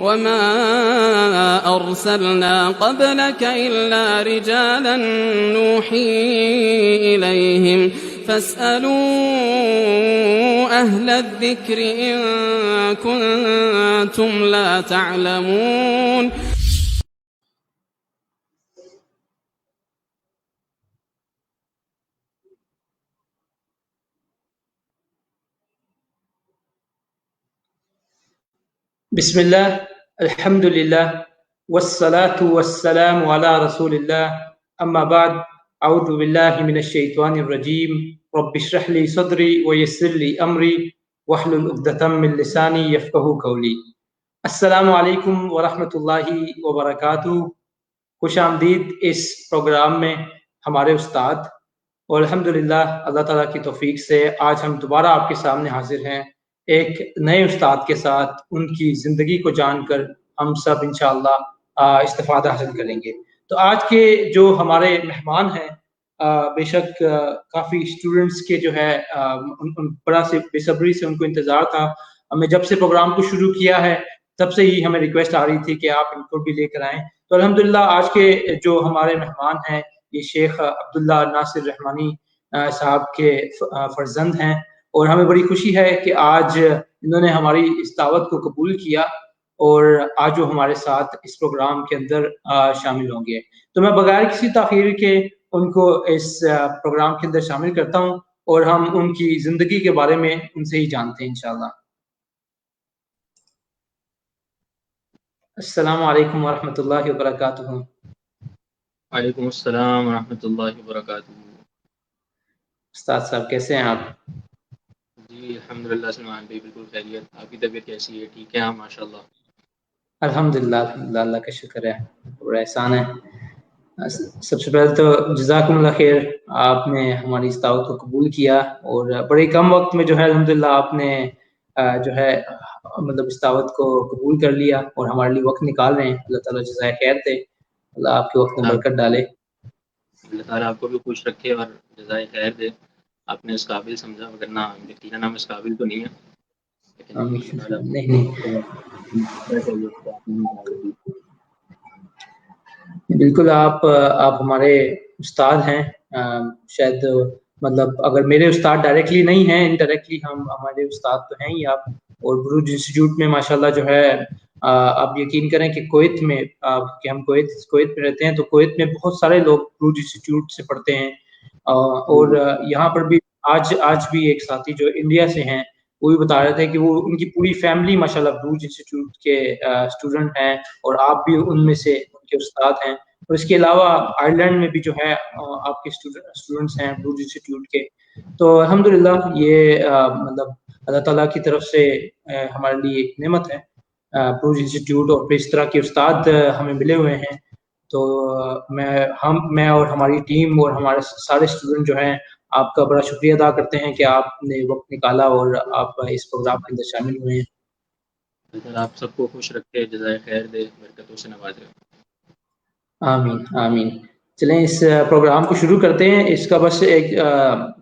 وما أرسلنا قبلك إلا رجالا نوحي إليهم فاسألوا أهل الذكر إن كنتم لا تعلمون. بسم اللہ الحمد للہ والصلاة والسلام علی رسول اللہ اما بعد اعوذ باللہ من الشیطان الرجیم رب اشرح لی صدری ویسر لی امری واحلل عقدۃ من لسانی یفقہوا قولی. السلام علیکم ورحمۃ اللہ وبرکاتہ. خوش آمدید اس پروگرام میں ہمارے استاد، اور الحمدللہ اللہ تعالیٰ کی توفیق سے آج ہم دوبارہ آپ کے سامنے حاضر ہیں ایک نئے استاد کے ساتھ. ان کی زندگی کو جان کر ہم سب انشاءاللہ استفادہ حاصل کریں گے. تو آج کے جو ہمارے مہمان ہیں، بے شک کافی اسٹوڈنٹس کے جو ہے بڑا سے بے صبری سے ان کو انتظار تھا. ہمیں جب سے پروگرام کو شروع کیا ہے تب سے ہی ہمیں ریکویسٹ آ رہی تھی کہ آپ ان کو بھی لے کر آئیں. تو الحمدللہ آج کے جو ہمارے مہمان ہیں یہ شیخ عبداللہ ناصر رحمانی صاحب کے فرزند ہیں، اور ہمیں بڑی خوشی ہے کہ آج انہوں نے ہماری اس دعوت کو قبول کیا اور آج وہ ہمارے ساتھ اس پروگرام کے اندر شامل ہوں گے. تو میں بغیر کسی تاخیر کے ان کو اس پروگرام کے اندر شامل کرتا ہوں اور ہم ان کی زندگی کے بارے میں ان سے ہی جانتے ہیں انشاءاللہ. السلام علیکم ورحمۃ اللہ وبرکاتہ. وعلیکم السلام ورحمۃ اللہ وبرکاتہ. استاد صاحب کیسے ہیں آپ؟ جی الحمدللہ سلمان بھائی بالکل خیریت. آپ کی طبیعت کیسی ہے؟ ٹھیک ہے آپ ماشاءاللہ؟ الحمدللہ اللہ کا شکر ہے، بڑا احسان ہے. سب سے پہلے تو جزاکم اللہ خیر، آپ نے ہماری اس دعوت کو قبول کیا اور بڑے کم وقت میں جو ہے الحمدللہ آپ نے جو ہے مطلب اس دعوت کو قبول کر لیا اور ہمارے لیے وقت نکال رہے ہیں. اللہ تعالیٰ جزائے خیر دے، اللہ آپ کے وقت میں برکت ڈالے. اللہ تعالیٰ آپ کو بھی خوش رکھے اور جزائے خیر دے. آپ نے اس قابل سمجھا، ورنہ یقیناً ہم اس قابل تو نہیں ہیں. بالکل آپ ہمارے استاد ہیں. شاید مطلب اگر میرے استاد ڈائریکٹلی نہیں ہیں، انڈائریکٹلی ہمارے استاد تو ہیں ہی آپ. اور بروج انسٹیٹیوٹ میں ماشاءاللہ جو ہے آپ یقین کریں کہ کویت میں کہ ہم کویت میں رہتے ہیں، تو کویت میں بہت سارے لوگ بروج انسٹیٹیوٹ سے پڑھتے ہیں. اور یہاں پر بھی آج بھی ایک ساتھی جو انڈیا سے ہیں وہ بھی بتا رہے تھے کہ وہ ان کی پوری فیملی ماشاءاللہ بروج انسٹیٹیوٹ کے اسٹوڈنٹ ہیں، اور آپ بھی ان میں سے ان کے استاد ہیں. اور اس کے علاوہ آئرلینڈ میں بھی جو ہے آپ کے اسٹوڈنٹس ہیں بروج انسٹیٹیوٹ کے. تو الحمدللہ یہ مطلب اللہ تعالیٰ کی طرف سے ہمارے لیے ایک نعمت ہے بروج انسٹیٹیوٹ، اور پھر اس طرح کے استاد ہمیں ملے ہوئے ہیں. تو میں اور ہماری ٹیم اور ہمارے سارے اسٹوڈنٹ جو ہیں آپ کا بڑا شکریہ ادا کرتے ہیں کہ آپ نے وقت نکالا اور آپ اس پروگرام کے اندر شامل ہوئے ہیں. آپ سب کو خوش رکھے، جزائے خیر دے، برکتوں سے نوازے. آمین آمین. چلیں اس پروگرام کو شروع کرتے ہیں. اس کا بس ایک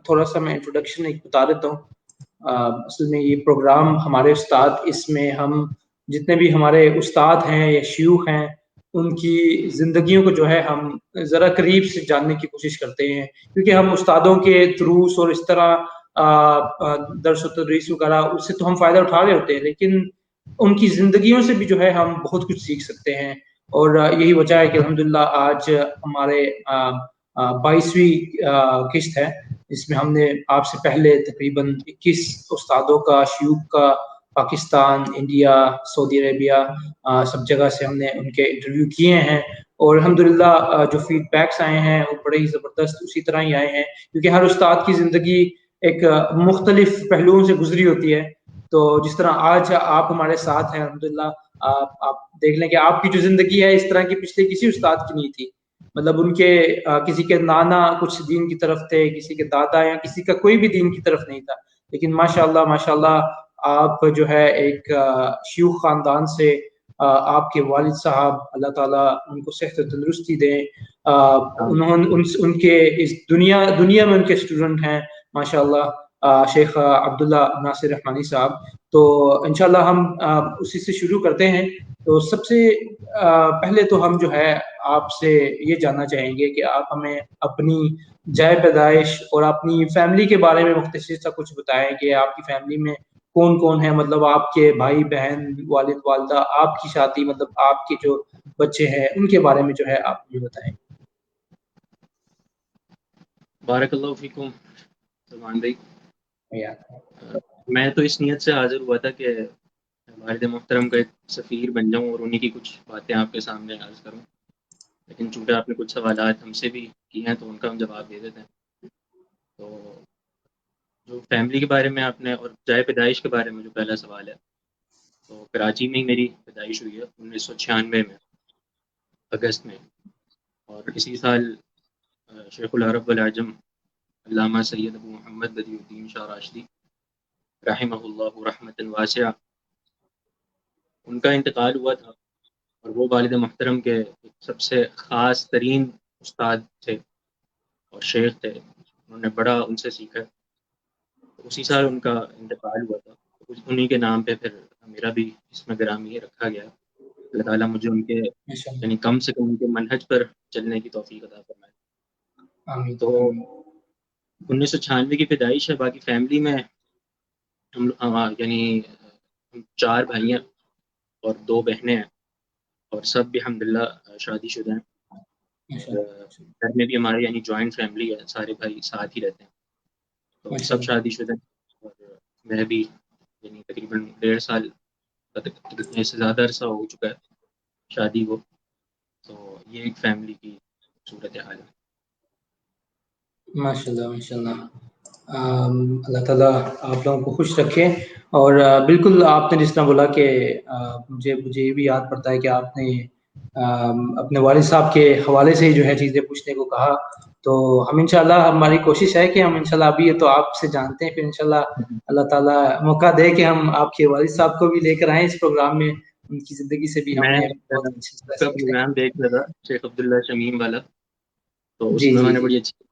تھوڑا سا میں انٹروڈکشن ایک بتا دیتا ہوں. اصل میں یہ پروگرام ہمارے استاد، اس میں ہم جتنے بھی ہمارے استاد ہیں یا شیوخ ہیں ان کی زندگیوں کو جو ہے ہم ذرا قریب سے جاننے کی کوشش کرتے ہیں، کیونکہ ہم استادوں کے دروس اور اس طرح درس و تدریس وغیرہ اس سے تو ہم فائدہ اٹھا رہے ہوتے ہیں، لیکن ان کی زندگیوں سے بھی جو ہے ہم بہت کچھ سیکھ سکتے ہیں. اور یہی وجہ ہے کہ الحمدللہ آج ہمارے 22ویں قسط ہے، اس میں ہم نے آپ سے پہلے تقریباً 21 استادوں کا، شیوخ کا، پاکستان، انڈیا، سعودی عربیہ سب جگہ سے ہم نے ان کے انٹرویو کیے ہیں. اور الحمدللہ جو فیڈ بیکس آئے ہیں وہ بڑے ہی زبردست اسی طرح ہی آئے ہیں، کیونکہ ہر استاد کی زندگی ایک مختلف پہلوؤں سے گزری ہوتی ہے. تو جس طرح آج آپ ہمارے ساتھ ہیں الحمدللہ، آپ دیکھ لیں کہ آپ کی جو زندگی ہے اس طرح کی پچھلے کسی استاد کی نہیں تھی. مطلب ان کے کسی کے نانا کچھ دین کی طرف تھے، کسی کے دادا یا کسی کا کوئی بھی دین کی طرف نہیں تھا، لیکن ماشاءاللہ آپ جو ہے ایک شیوخ خاندان سے، آپ کے والد صاحب اللہ تعالیٰ ان کو صحت و تندرستی دیں، ان کے اس دنیا میں ان کے اسٹوڈنٹ ہیں ماشاءاللہ شیخ عبداللہ ناصر رحمانی صاحب. تو انشاءاللہ ہم اسی سے شروع کرتے ہیں. تو سب سے پہلے تو ہم جو ہے آپ سے یہ جاننا چاہیں گے کہ آپ ہمیں اپنی جائے پیدائش اور اپنی فیملی کے بارے میں مختصر سا کچھ بتائیں کہ آپ کی فیملی میں کون کون ہے, مطلب آپ کے بھائی بہن, والد والدہ, آپ کی شادی, مطلب آپ کے جو بچے ہیں ان کے بارے میں جو ہے آپ مجھے بتائیں. بارک اللہ فیکم سلمان بھائی. یا میں تو اس نیت سے حاضر ہوا تھا کہ والد محترم کا ایک سفیر بن جاؤں اور انہی کی کچھ باتیں آپ کے سامنے عرض کروں, لیکن چونکہ آپ نے کچھ سوالات ہم سے بھی کی ہیں تو ان کا ہم جواب دے دیتے ہیں. تو جو فیملی کے بارے میں آپ نے اور جائے پیدائش کے بارے میں جو پہلا سوال ہے, تو کراچی میں ہی میری پیدائش ہوئی ہے 1996 میں اگست میں, اور اسی سال شیخ العرب والعجم علامہ سید ابو محمد بدیع الدین شاہ راشدی رحمہ اللہ رحمۃ واسعہ ان کا انتقال ہوا تھا, اور وہ والد محترم کے سب سے خاص ترین استاد تھے اور شیخ تھے. انہوں نے بڑا ان سے سیکھا. اسی سال ان کا انتقال ہوا تھا, انہی کے نام پہ پھر میرا بھی اسم گرامی رکھا گیا. اللہ تعالیٰ مجھے ان کے یعنی کم سے کم ان کے منہج پر چلنے کی توفیق عطا فرمائے. آمین تو آمین. 1996 کی پیدائش ہے. باقی فیملی میں ہم یعنی ہم 4 بھائی ہیں اور 2 بہنیں ہیں, اور سب بھی الحمدللہ شادی شدہ ہیں. گھر میں بھی ہمارے یعنی جوائنٹ فیملی ہے, سارے بھائی ساتھ ہی رہتے ہیں, تو سب شادی شدہ ہیں. اور میں بھی یعنی تقریباً 1.5 سال سے زیادہ عرصہ ہو چکا ہے شادی کو. تو یہ ایک فیملی کی صورت حال ہے. ماشاء اللہ ماشاء اللہ. اللہ تعالیٰ آپ لوگوں کو خوش رکھے. اور بالکل آپ نے جس طرح بولا کہ مجھے یہ بھی یاد پڑتا ہے کہ آپ نے اپنے والد صاحب کے حوالے سے جو ہے چیزیں پوچھنے کو کہا. تو ہم انشاءاللہ ہماری کوشش ہے کہ ہم انشاءاللہ ابھی تو آپ سے جانتے ہیں, پھر انشاءاللہ اللہ تعالیٰ موقع دے کہ ہم آپ کے والد صاحب کو بھی لے کر آئیں اس پروگرام میں, ان کی زندگی سے بھی میں ہمیں بہت اچھی طرح کا سیکھیں. پروگرام دیکھ رہا تھا شیخ عبداللہ شمیم والا, تو اس جی میں جی انہوں نے جی بڑی اچھی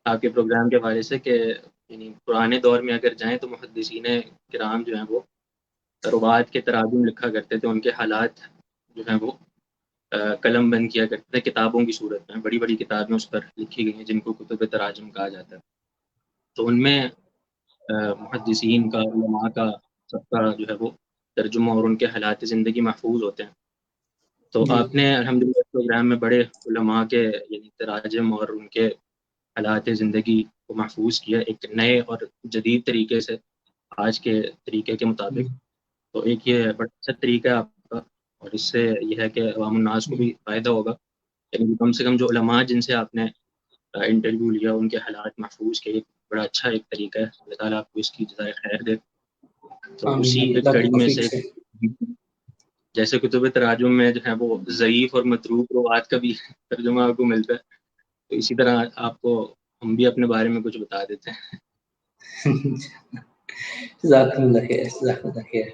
آپ کے پروگرام کے حوالے سے کہ یعنی پرانے دور میں اگر جائیں تو محدثین کرام جو ہیں وہ روایت کے تراجم لکھا کرتے تھے. ان کے حالات جو ہیں وہ قلم بند کیا کرتے تھے کتابوں کی صورت میں. بڑی بڑی کتابیں اس پر لکھی گئی ہیں جن کو کتب تراجم کہا جاتا ہے. تو ان میں محدثین کا, علماء کا, سب کا جو ہے وہ ترجمہ اور ان کے حالات زندگی محفوظ ہوتے ہیں. تو جی آپ نے الحمدللہ پروگرام میں بڑے علماء کے یعنی تراجم اور ان کے حالات زندگی کو محفوظ کیا ایک نئے اور جدید طریقے سے, آج کے طریقے کے مطابق. تو ایک یہ بڑا اچھا طریقہ ہے آپ کا, اور اس سے یہ ہے کہ عوام الناس کو بھی فائدہ ہوگا. یعنی کم سے کم جو علماء جن سے آپ نے انٹرویو لیا ان کے حالات محفوظ کے, ایک بڑا اچھا ایک طریقہ ہے. اللہ تعالیٰ آپ کو اس کی جزائے خیر دے. تو آمین اسی آمین ایک اللہ کی کڑی میں توفیق سے سے. جیسے کتب تراجم میں جو ہے وہ ضعیف اور متروک روایات کا بھی ترجمہ آپ کو ملتا ہے, تو اسی طرح آپ کو ہم بھی اپنے بارے میں کچھ بتا دیتے ہیں. جزاک اللہ خیر جزاک اللہ خیر.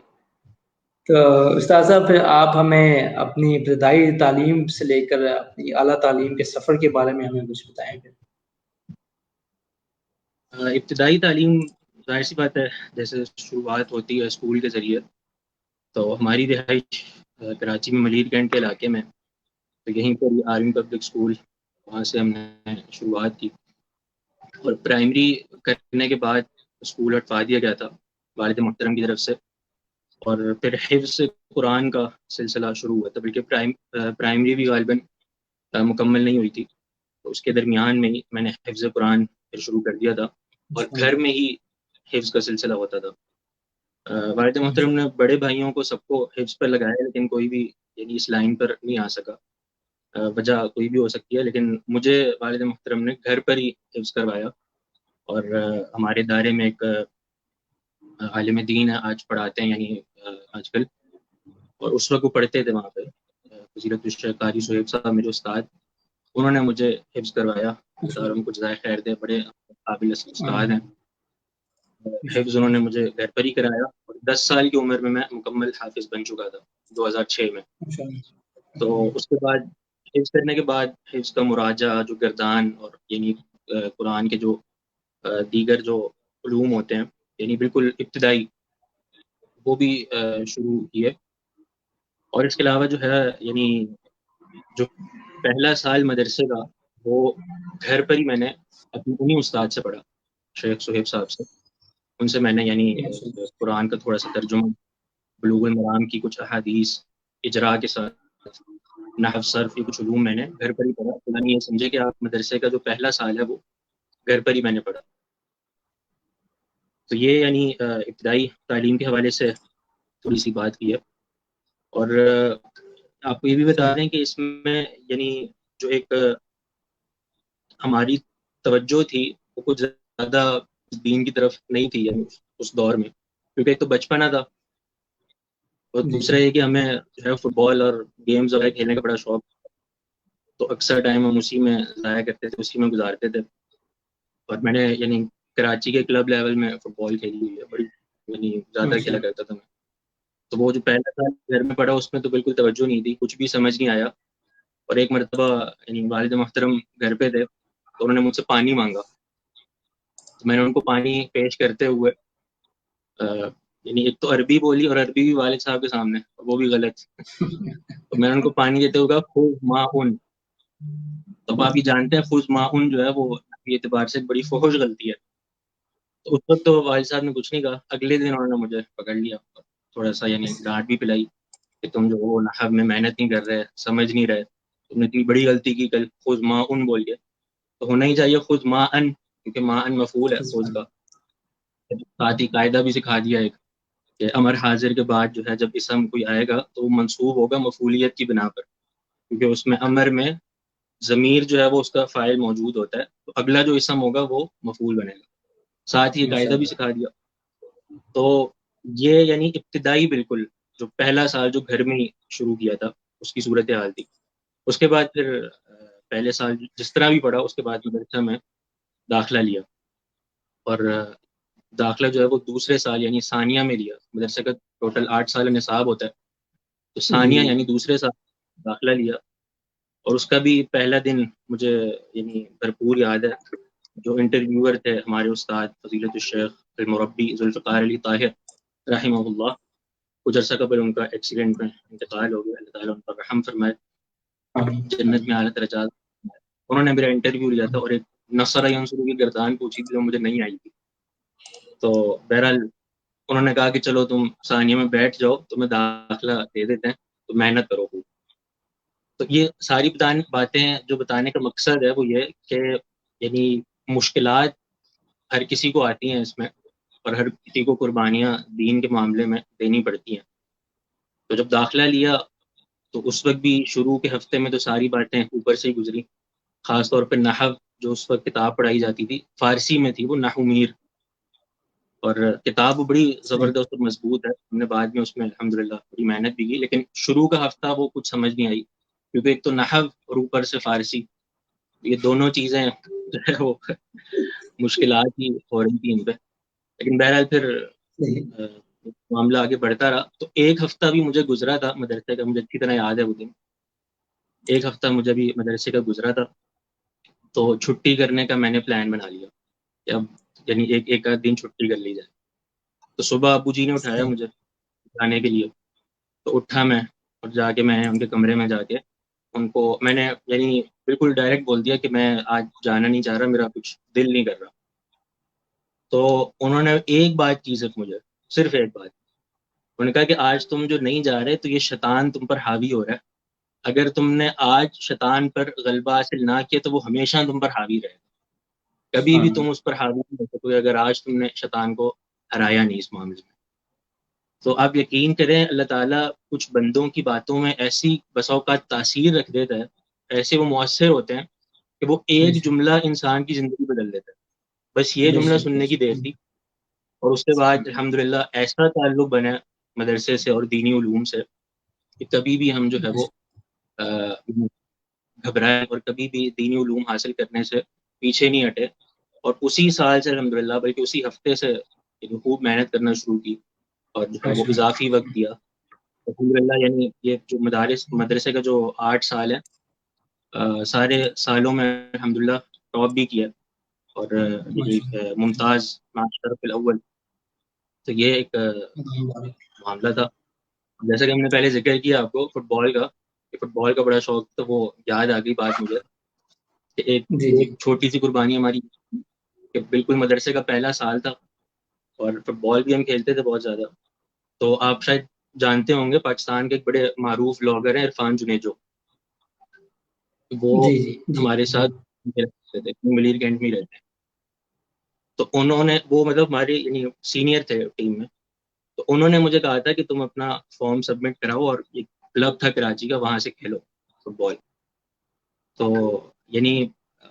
تو استاد صاحب پھر آپ ہمیں اپنی ابتدائی تعلیم سے لے کر اپنی اعلیٰ تعلیم کے سفر کے بارے میں ہمیں کچھ بتائیں پھر. ابتدائی تعلیم ظاہر سی بات ہے جیسے شروعات ہوتی ہے اسکول کے ذریعے. تو ہماری رہائش کراچی میں ملیر کینٹ کے علاقے میں, تو یہیں پر آرمی پبلک اسکول, وہاں سے ہم نے شروعات کی. اور پرائمری کرنے کے بعد اسکول ہٹوا دیا گیا تھا والد محترم کی طرف سے, اور پھر حفظ قرآن کا سلسلہ شروع ہوا تھا. بلکہ پرائمری بھی غالباً مکمل نہیں ہوئی تھی, تو اس کے درمیان میں ہی میں نے حفظ قرآن پھر شروع کر دیا تھا, اور گھر میں ہی حفظ کا سلسلہ ہوتا تھا. والد محترم نے بڑے بھائیوں کو سب کو حفظ پر لگایا, لیکن کوئی بھی یعنی اس لائن پر نہیں آ سکا. وجہ کوئی بھی ہو سکتی ہے, لیکن مجھے والد محترم نے گھر پر ہی حفظ کروایا. اور ہمارے ادارے میں ایک عالم دین آج پڑھاتے ہیں یعنی آج کل, اور اس وقت وہ پڑھتے تھے وہاں پہ, فضیلت الشیخ قاری صہیب صاحب میرے استاد, انہوں نے مجھے حفظ کروایا. اللہ تعالیٰ ان کو جزائے خیر دے, بڑے قابل استاد ہیں. حفظ انہوں نے مجھے گھر پر ہی کرایا, اور 10 سال کی عمر میں مکمل حافظ بن چکا تھا 2006 میں. تو اس کے بعد حفظ کرنے کے بعد حفظ کا مراجعہ جو گردان اور یعنی قرآن کے جو دیگر جو علوم ہوتے ہیں یعنی بالکل ابتدائی, وہ بھی شروع کی ہے. اور اس کے علاوہ جو ہے یعنی جو پہلا سال مدرسے کا وہ گھر پر ہی میں نے اپنی انہی استاد سے پڑھا, شیخ صہیب صاحب سے. ان سے میں نے یعنی قرآن کا تھوڑا سا ترجمہ, بلوغ المرام کی کچھ احادیث اجرا کے ساتھ, نحو صرف, یہ کچھ علوم میں نے گھر پر ہی پڑھا. یعنی یہ سمجھے کہ آپ مدرسے کا جو پہلا سال ہے وہ گھر پر ہی میں نے پڑھا. تو یہ یعنی ابتدائی تعلیم کے حوالے سے تھوڑی سی بات کی ہے. اور آپ کو یہ بھی بتا دیں کہ اس میں یعنی جو ایک ہماری توجہ تھی وہ کچھ زیادہ دین کی طرف نہیں تھی یعنی اس دور میں, کیونکہ ایک تو بچپنا تھا, اور دوسرا یہ کہ ہمیں جو ہے فٹ بال اور گیمز وغیرہ کھیلنے کا بڑا شوق, تو اکثر ٹائم ہم اسی میں ضائع کرتے تھے, اسی میں گزارتے تھے. اور میں نے یعنی کراچی کے کلب لیول میں فٹ بال کھیلی ہوئی ہے, بڑی یعنی زیادہ کھیلا کرتا تھا میں. تو وہ جو پہلا سال گھر میں پڑھا اس میں تو بالکل توجہ نہیں تھی, کچھ بھی سمجھ نہیں آیا. اور ایک مرتبہ یعنی والد محترم گھر پہ تھے تو انہوں نے مجھ سے پانی مانگا, تو میں نے ان کو پانی پیش کرتے ہوئے یعنی ایک تو عربی بولی, اور عربی بھی والد صاحب کے سامنے, وہ بھی غلط. تو میں نے ان کو پانی دیتے ہوئے کہا خذ ماء. تو آپ یہ جانتے ہیں خذ ماء جو ہے وہ اعتبار سے بڑی فحش غلطی ہے. تو اس وقت تو والد صاحب نے کچھ نہیں کہا. اگلے دن انہوں نے مجھے پکڑ لیا, تھوڑا سا یعنی ڈانٹ بھی پلائی کہ تم جو وہ نحو میں محنت نہیں کر رہے, سمجھ نہیں رہے, تم نے اتنی بڑی غلطی کی کل خذ ماء بول کے. تو ہونا ہی چاہیے خذ ماء, کیونکہ ماء مفعول ہے خذ کا. ساتھ ہی قاعدہ بھی سکھا دیا ایک کہ امر حاضر کے بعد جو ہے جب اسم کوئی آئے گا تو وہ منصوب ہوگا مفعولیت کی بنا پر, کیونکہ اس میں امر میں ضمیر جو ہے وہ اس کا فاعل موجود ہوتا ہے, تو اگلا جو اسم ہوگا وہ مفعول بنے گا. ساتھ ہی قاعدہ بھی سکھا دیا. تو یہ یعنی ابتدائی بالکل جو پہلا سال جو گھر میں ہی شروع کیا تھا اس کی صورتحال تھی. اس کے بعد پھر پہلے سال جس طرح بھی پڑھا, اس کے بعد مدرسہ میں داخلہ لیا, اور داخلہ جو ہے وہ دوسرے سال یعنی ثانیہ میں لیا. مدرسے کا ٹوٹل 8 سال نصاب ہوتا ہے, تو ثانیہ یعنی دوسرے سال داخلہ لیا. اور اس کا بھی پہلا دن مجھے یعنی بھرپور یاد ہے. جو انٹرویور تھے ہمارے استاد فضیلت الشیخ المربی ذوالفقار علی طاہر رحمہ اللہ, کچھ عرصہ قبل ان کا ایکسیڈنٹ میں انتقال ہو گیا, اللہ تعالیٰ ان پر رحم فرمائے, جنت میں اعلیٰ درجات. انہوں نے میرا انٹرویو لیا تھا اور ایک نصر ینصر کی گردان پوچھی تھی جو مجھے نہیں آئی تھی. تو بہرحال انہوں نے کہا کہ چلو تم ثانیہ میں بیٹھ جاؤ, تمہیں داخلہ دے دیتے ہیں, تو محنت کرو خوب. تو یہ ساری باتیں جو بتانے کا مقصد ہے وہ یہ کہ یعنی مشکلات ہر کسی کو آتی ہیں اس میں, اور ہر کسی کو قربانیاں دین کے معاملے میں دینی پڑتی ہیں. تو جب داخلہ لیا تو اس وقت بھی شروع کے ہفتے میں تو ساری باتیں اوپر سے ہی گزری, خاص طور پہ نحو جو اس وقت کتاب پڑھائی جاتی تھی فارسی میں تھی, وہ نحو میر, اور کتاب بڑی زبردست اور مضبوط ہے. ہم نے بعد میں اس میں الحمدللہ بڑی محنت بھی کی, لیکن شروع کا ہفتہ وہ کچھ سمجھ نہیں آئی, کیونکہ ایک تو نحو اور اوپر سے فارسی, یہ دونوں چیزیں جو ہے وہ مشکلات ہی ہو رہی تھی ان پہ. لیکن بہرحال پھر معاملہ آگے بڑھتا رہا. تو ایک ہفتہ بھی مجھے گزرا تھا مدرسے کا, مجھے اچھی طرح یاد ہے وہ دن. ایک ہفتہ مجھے بھی مدرسے کا گزرا تھا, تو چھٹی کرنے کا میں نے پلان بنا لیا کہ اب یعنی ایک آدھ دن چھٹی کر لی جائے. تو صبح ابو جی نے اٹھایا مجھے جانے کے لیے, تو اٹھا میں اور جا کے میں ان کے کمرے میں جا کے ان کو میں نے یعنی بالکل ڈائریکٹ بول دیا کہ میں آج جانا نہیں چاہ رہا, میرا کچھ دل نہیں کر رہا. تو انہوں نے ایک بات کی صرف مجھے, صرف ایک بات. انہوں نے کہا کہ آج تم جو نہیں جا رہے تو یہ شیطان تم پر حاوی ہو رہا ہے, اگر تم نے آج شیطان پر غلبہ حاصل نہ کیا تو وہ ہمیشہ تم پر حاوی رہے گا, کبھی بھی تم اس پر حاوی نہیں ہو سکتے اگر آج تم نے شیطان کو ہرایا نہیں اس معاملے میں. تو آپ یقین کریں اللہ تعالیٰ کچھ بندوں کی باتوں میں ایسی بس اوقات تاثیر رکھ دیتا ہے, ایسے وہ مؤثر ہوتے ہیں کہ وہ ایک جملہ انسان کی زندگی بدل دیتا ہے. بس یہ جملہ سننے کی دیر تھی, اور اس کے بعد الحمدللہ ایسا تعلق بنا مدرسے سے اور دینی علوم سے کہ کبھی بھی ہم جو ہے وہ گھبرائے اور کبھی بھی دینی علوم حاصل کرنے سے پیچھے نہیں ہٹے. اور اسی سال سے الحمدللہ, بلکہ اسی ہفتے سے خوب محنت کرنا شروع کی, اور جو ہے وہ اضافی وقت دیا الحمدللہ. یعنی یہ جو مدرسے کا جو 8 سال ہے, سارے سالوں میں الحمدللہ ٹاپ بھی کیا, اور ممتاز مع الشرف الاول. تو یہ ایک معاملہ تھا. جیسا کہ ہم نے پہلے ذکر کیا آپ کو فٹ بال کا، کہ فٹ بال کا بڑا شوق تھا، وہ یاد آ گئی بات مجھے کہ جی جی ایک چھوٹی سی قربانی ہماری کہ بالکل مدرسے کا پہلا سال تھا اور فٹ بال بھی ہم کھیلتے تھے بہت زیادہ. تو آپ شاید جانتے ہوں گے پاکستان کے ایک بڑے معروف بلاگر ہیں عرفان جنیجو، وہ جی جی جی ہمارے ساتھ رہتے تھے، ملیر کینٹ میں ہی رہتے ہیں. تو انہوں نے وہ مطلب ہمارے یعنی سینئر تھے ٹیم میں، تو انہوں نے مجھے کہا تھا کہ تم اپنا فارم سبمٹ کراؤ اور ایک کلب تھا کراچی کا وہاں سے کھیلو فٹ بال. تو یعنی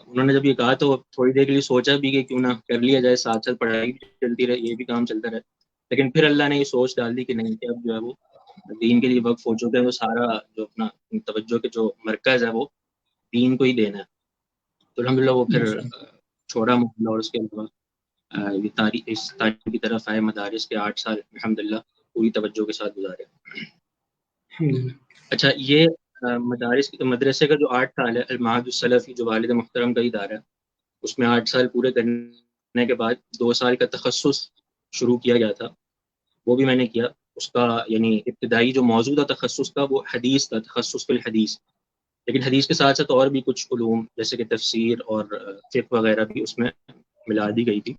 انہوں نے جب یہ کہا تو تھوڑی دیر کے لیے سوچا بھی کہ کیوں نہ کر لیا جائے، ساتھ ساتھ پڑھائی بھی چلتی رہے، یہ بھی کام چلتا رہے. لیکن پھر اللہ نے یہ سوچ ڈال دی کہ نہیں، کہ اب جو ہے وہ دین کے لیے وقف ہو چکا ہے، وہ سارا جو اپنا توجہ کے جو مرکز ہے وہ دین کو ہی دینا ہے. تو الحمدللہ وہ پھر ماشاء اللہ. چھوڑا معاملہ، اور اس کے علاوہ یہ تاریخ اس تعلیم کی طرف آئے، مدارس کے 8 سال الحمدللہ پوری توجہ کے ساتھ گزارے. الحمدللہ. اچھا، یہ مدرسے کا جو 8 سال ہے، المعہد السلفی جو والد محترم کا ادارہ ہے، اس میں 8 سال پورے کرنے کے بعد 2 سال کا تخصص شروع کیا گیا تھا، وہ بھی میں نے کیا. اس کا یعنی ابتدائی جو موضوع تھا تخصص کا وہ حدیث تھا، تخصص فی الحدیث. لیکن حدیث کے ساتھ ساتھ اور بھی کچھ علوم جیسے کہ تفسیر اور فقہ وغیرہ بھی اس میں ملا دی گئی تھی.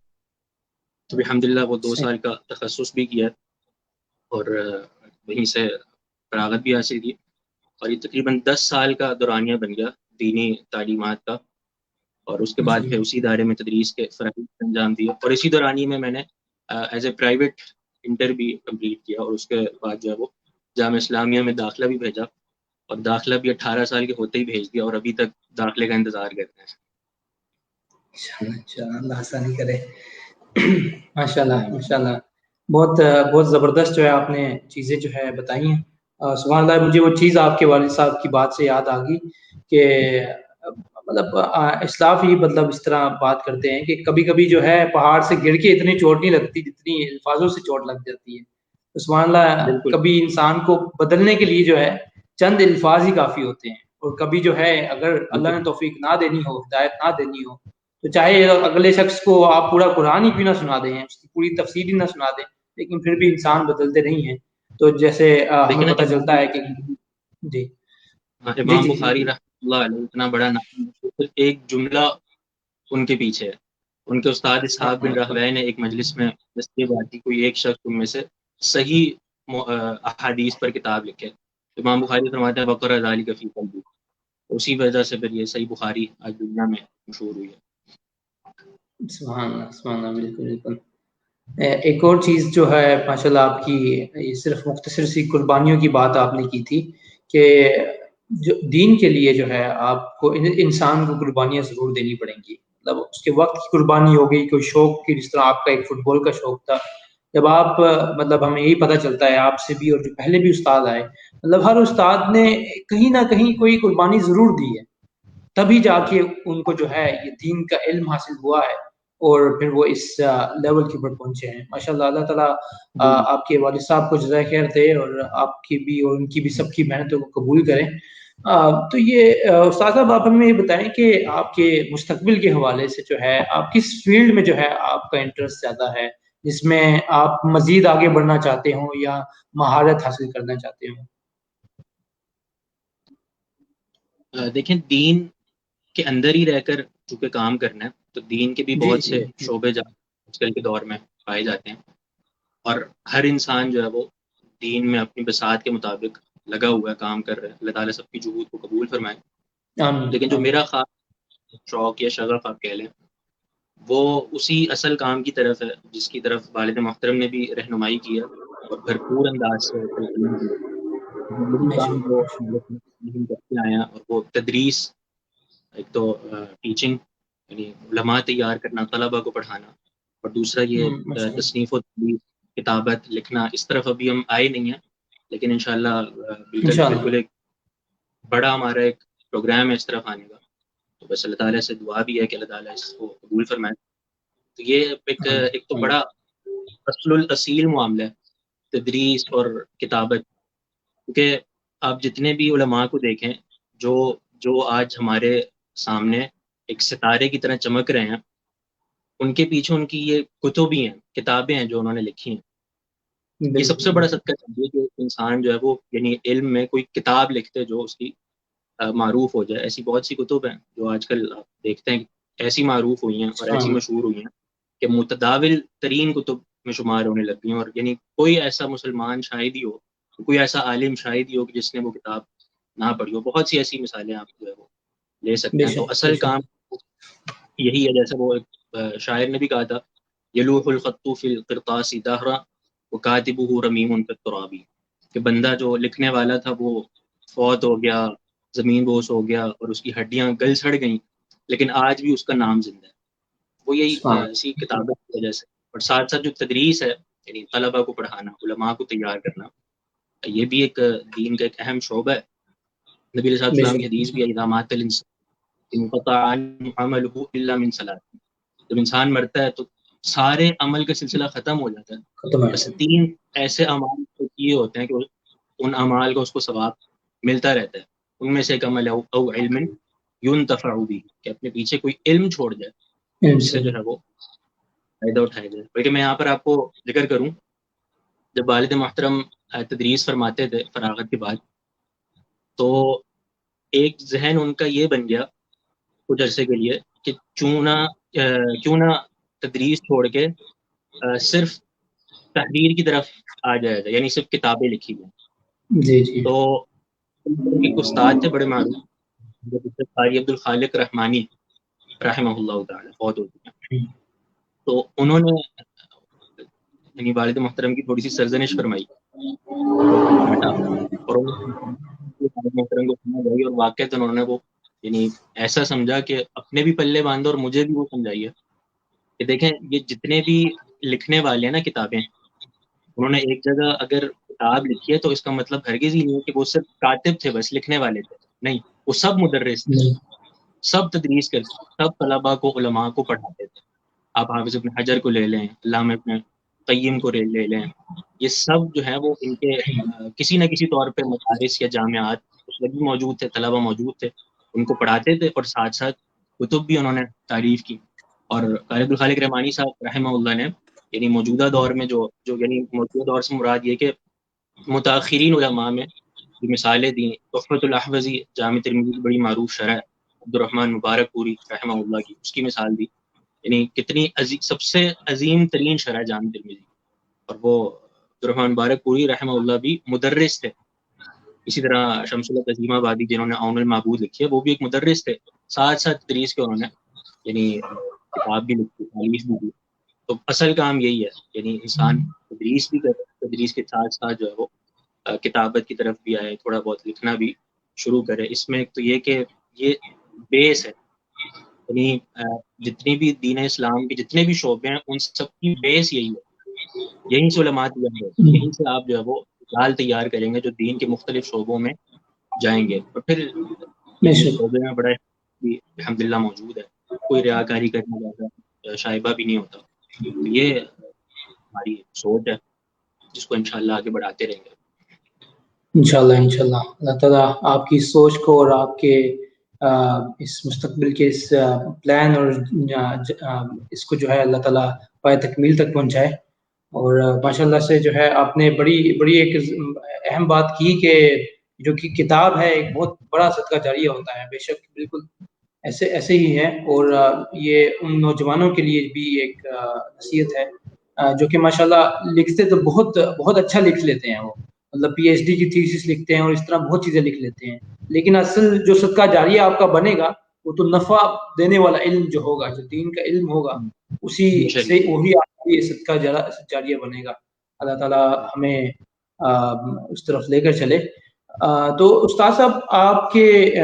تو الحمدللہ وہ 2 سال کا تخصص بھی کیا اور وہیں سے فراغت بھی حاصل کی، اور یہ تقریباً 10 سال کا دورانیہ بن گیا دینی تعلیمات کا. اور اس کے بعد پھر اسی ادارے میں تدریس کے فرائض انجام دیے، اور اسی دورانیے میں نے ایز اے پرائیویٹ انٹر بھی کمپلیٹ کیا، اور اس کے بعد جو ہے وہ جامعہ اسلامیہ میں داخلہ بھی بھیجا، اور داخلہ بھی 18 سال کے ہوتے ہی بھیج دیا، اور ابھی تک داخلے کا انتظار کرتے ہیں. انشاءاللہ اللہ آسانی کرے. ماشاءاللہ ماشاءاللہ، بہت بہت زبردست جو ہے آپ نے چیزیں جو ہے بتائی ہیں. سبحان اللہ، مجھے وہ چیز آپ کے والد صاحب کی بات سے یاد آ گئی کہ مطلب اسلاف ہی مطلب اس طرح بات کرتے ہیں کہ کبھی کبھی جو ہے پہاڑ سے گر کے اتنی چوٹ نہیں لگتی جتنی الفاظوں سے چوٹ لگ جاتی ہے. سبحان اللہ، بالکل کبھی انسان کو بدلنے کے لیے جو ہے چند الفاظ ہی کافی ہوتے ہیں، اور کبھی جو ہے اگر اللہ نے توفیق نہ دینی ہو، ہدایت نہ دینی ہو، تو چاہے اگلے شخص کو آپ پورا قرآن ہی کیوں نہ سنا دیں، اس کی پوری تفسیر ہی نہ سنا دیں، لیکن پھر بھی انسان بدلتے نہیں ہیں. تو جیسے دیکھیں ہمیں نا پتہ چلتا ہے کہ جی جی امام جی جی بخاری رحمۃ اللہ علیہ اتنا بڑا نام، صرف ایک جملہ ان کے پیچھے ہے. ان کے استاد اسحاق بن راہویہ نے ایک مجلس میں یہ بات کی، کوئی ایک شخص ان میں سے صحیح احادیث پر کتاب لکھے. امام بخاری فرماتے ہیں وقرأ ذلک فی قلبی، اسی وجہ سے پھر یہ صحیح بخاری آج دنیا میں مشہور ہوئی ہے. سبحان اللہ سبحان اللہ، بالکل بالکل. ایک اور چیز جو ہے ماشاءاللہ آپ کی، یہ صرف مختصر سی قربانیوں کی بات آپ نے کی تھی کہ جو دین کے لیے جو ہے آپ کو انسان کو قربانیاں ضرور دینی پڑیں گی. مطلب اس کے وقت کی قربانی ہو گئی، کوئی شوق کی، جس طرح آپ کا ایک فٹ بال کا شوق تھا. جب آپ مطلب ہمیں یہی پتہ چلتا ہے آپ سے بھی اور جو پہلے بھی استاد آئے، مطلب ہر استاد نے کہیں نہ کہیں کوئی قربانی ضرور دی ہے، تبھی جا کے ان کو جو ہے یہ دین کا علم حاصل ہوا ہے، اور پھر وہ اس لیول کے اوپر پہنچے ہیں. ماشاءاللہ، اللہ تعالیٰ آپ کے والد صاحب کو جزائے خیر دے، اور آپ کی بھی اور ان کی بھی سب کی محنتوں کو قبول کریں. تو یہ استاد صاحب، آپ ہمیں یہ بتائیں کہ آپ کے مستقبل کے حوالے سے جو ہے آپ کس فیلڈ میں جو ہے آپ کا انٹرسٹ زیادہ ہے، جس میں آپ مزید آگے بڑھنا چاہتے ہوں یا مہارت حاصل کرنا چاہتے ہوں؟ دیکھیں، دین کے اندر ہی رہ کر چونکہ کام کرنا ہے، تو دین کے بھی جی بہت جی سے شعبے آج کل کے دور میں پائے جاتے ہیں، اور ہر انسان جو ہے وہ دین میں اپنی بساط کے مطابق لگا ہوا ہے، کام کر رہا ہے. اللہ تعالیٰ سب کی جہود کو قبول فرمائے. آمین لیکن جو آمین. میرا خاص شوق یا شغف آپ کہہ لیں، وہ اسی اصل کام کی طرف ہے جس کی طرف والد محترم نے بھی رہنمائی کی ہے اور بھرپور انداز سے تلقین کی ہے. یہی بے کام شک وہ بے شک. کرتے آئے ہیں، اور وہ تدریس، ایک تو ٹیچنگ یعنی علماء تیار کرنا، طلباء کو پڑھانا، اور دوسرا یہ ماشاء اللہ. تصنیف و تدریس، کتابت لکھنا، اس طرف ابھی ہم آئے نہیں ہیں، لیکن انشاءاللہ انشاءاللہ. بالکل ایک بڑا ہمارا ایک پروگرام ہے اس طرف آنے کا. تو بس اللہ تعالیٰ سے دعا بھی ہے کہ اللہ تعالیٰ اس کو قبول فرمائے. تو یہ ایک تو بڑا اصل الاصیل معاملہ ہے تدریس اور کتابت، کیونکہ آپ جتنے بھی علماء کو دیکھیں جو جو آج ہمارے سامنے ایک ستارے کی طرح چمک رہے ہیں، ان کے پیچھے ان کی یہ کتب ہی ہیں، کتابیں ہیں جو انہوں نے لکھی ہیں. یہ سب سے بڑا صدقہ چاہیے کہ انسان جو ہے وہ یعنی علم میں کوئی کتاب لکھتے جو اس کی معروف ہو جائے. ایسی بہت سی کتب ہیں جو آج کل آپ دیکھتے ہیں ایسی معروف ہوئی ہیں اور ایسی مشہور ہوئی ہیں کہ متداول ترین کتب میں شمار ہونے لگ گئی ہیں. اور یعنی کوئی ایسا مسلمان شاید ہی ہو, کوئی ایسا عالم شاید ہی ہو کہ جس نے وہ کتاب نہ پڑھی ہو. بہت سی ایسی مثالیں آپ جو ہے وہ لے سکتے ہیں. تو اصل کام یہی ہے, جیسا وہ ایک شاعر نے بھی کہا تھا, یلوح الخط فی القرطاس دہرا وکاتبہ رمیم فی التراب, کہ بندہ جو لکھنے والا تھا وہ فوت ہو گیا, زمین بوس ہو گیا اور اس کی ہڈیاں گل سڑ گئیں, لیکن آج بھی اس کا نام زندہ ہے. وہ یہی اسی کتابوں کی وجہ سے. اور ساتھ ساتھ جو تدریس ہے یعنی طلبہ کو پڑھانا, علماء کو تیار کرنا, یہ بھی ایک دین کا ایک اہم شعبہ ہے. نبی علیہ السلام کی حدیث بھی ہے, اذا مات الانسان انقطع عنہ عملہ الا من ثلاث, جب انسان مرتا ہے تو سارے عمل کا سلسلہ ختم ہو جاتا ہے, بس 3 ایسے اعمال کیے ہوتے ہیں کہ ان اعمال کا اس کو ثواب ملتا رہتا ہے. ان میں سے ایک عمل او علم ينتفع به, کہ اپنے پیچھے کوئی علم چھوڑ جائے اس سے جو ہے وہ فائدہ اٹھایا جائے. بلکہ میں یہاں پر آپ کو ذکر کروں, جب والد محترم تدریس فرماتے تھے فراغت کے بعد, تو ایک ذہن ان کا یہ بن گیا کچھ عرصے کے لیے کہ کیوں نہ تدریس چھوڑ کے صرف تحریر کی طرف آ جایا جائے, یعنی صرف کتابیں لکھی جائیں. تو ایک استاد تھے بڑے معروف, قاری عبد الخالق رحمانی رحمہ اللہ تعالی, بہت ہوتی ہیں. تو انہوں نے یعنی والد محترم کی تھوڑی سی سرزنش فرمائی اور والد محترم کو سمجھ, اور واقعات انہوں نے وہ یعنی ایسا سمجھا کہ اپنے بھی پلے باندھو اور مجھے بھی وہ سمجھائی ہے کہ دیکھیں یہ جتنے بھی لکھنے والے ہیں نا کتابیں, انہوں نے ایک جگہ اگر کتاب لکھی ہے تو اس کا مطلب ہرگز ہی نہیں ہے کہ وہ صرف کاتب تھے بس لکھنے والے تھے, نہیں, وہ سب مدرس تھے, سب تدریس کرتے, سب طلباء کو علماء کو پڑھاتے تھے. آپ حافظ ابن حجر کو لے لیں, علامہ ابن قیم کو لے لیں, یہ سب جو ہیں وہ ان کے کسی نہ کسی طور پہ مدارس یا جامعات اس وقت بھی موجود تھے, طلباء موجود تھے, ان کو پڑھاتے تھے, اور ساتھ ساتھ کتب بھی انہوں نے تعریف کی. اور قاری عبد الخالق رحمانی صاحب رحمہ اللہ نے یعنی موجودہ دور میں جو یعنی موجودہ دور سے مراد یہ کہ متاخرین علماء میں جو مثالیں دیں, تحفۃ الاحوذی جامع ترمذی کی بڑی معروف شرح عبد الرحمن مبارک پوری رحمہ اللہ کی, اس کی مثال دی, یعنی کتنی سب سے عظیم ترین شرح جامع ترمذی. اور وہ عبد الرحمن مبارک پوری رحمہ اللہ بھی مدرس تھے. اسی طرح شمس اللہ عظیم آبادی جنہوں نے عون المعبود لکھی ہے, وہ بھی ایک مدرس تھے, ساتھ ساتھ تدریس کے انہوں نے یعنی کتاب بھی لکھی, تعلیف بھی دی. تو اصل کام یہی ہے, یعنی انسان تدریس بھی کرے, تدریس کے ساتھ ساتھ جو ہے وہ کتابت کی طرف بھی آئے, تھوڑا بہت لکھنا بھی شروع کرے. اس میں ایک تو یہ کہ یہ بیس ہے, یعنی جتنی بھی دین اسلام کے جتنے بھی شعبے ہیں ان سب کی بیس یہی ہے, یہیں سے علماء تیار ہوتے ہیں, یہیں سے آپ جو ہے وہ جال تیار کریں گے جو دین کے مختلف شعبوں میں جائیں گے. اور پھر شعبے میں بڑا الحمدللہ موجود ہے, کوئی ریاکاری کرنے والا شائبہ بھی نہیں ہوتا. تو یہ ہماری سوچ ہے جس کو انشاءاللہ آگے بڑھاتے رہیں گے. انشاءاللہ اللہ تعالیٰ آپ کی سوچ کو اور آپ کے اس مستقبل کے اس پلان اور اس کو جو ہے اللہ تعالیٰ پائے تکمیل تک پہنچائے. اور ماشاءاللہ سے جو ہے آپ نے بڑی ایک اہم بات کی کہ جو کہ کتاب ہے ایک بہت بڑا صدقہ جاریہ ہوتا ہے. بے شک بالکل ایسے ہی ہے, اور یہ ان نوجوانوں کے لیے بھی ایک نصیحت ہے جو کہ ماشاءاللہ لکھتے تو بہت اچھا لکھ لیتے ہیں, وہ مطلب پی ایچ ڈی کی تھیسس لکھتے ہیں اور اس طرح بہت چیزیں لکھ لیتے ہیں, لیکن اصل جو صدقہ جاریہ آپ کا بنے گا وہ تو نفع دینے والا علم جو ہوگا, جو دین کا علم ہوگا, اسی سے وہی آپ کی صدقہ جاریہ بنے گا. اللہ تعالیٰ ہمیں اس طرف لے کر چلے. تو استاد صاحب آپ سے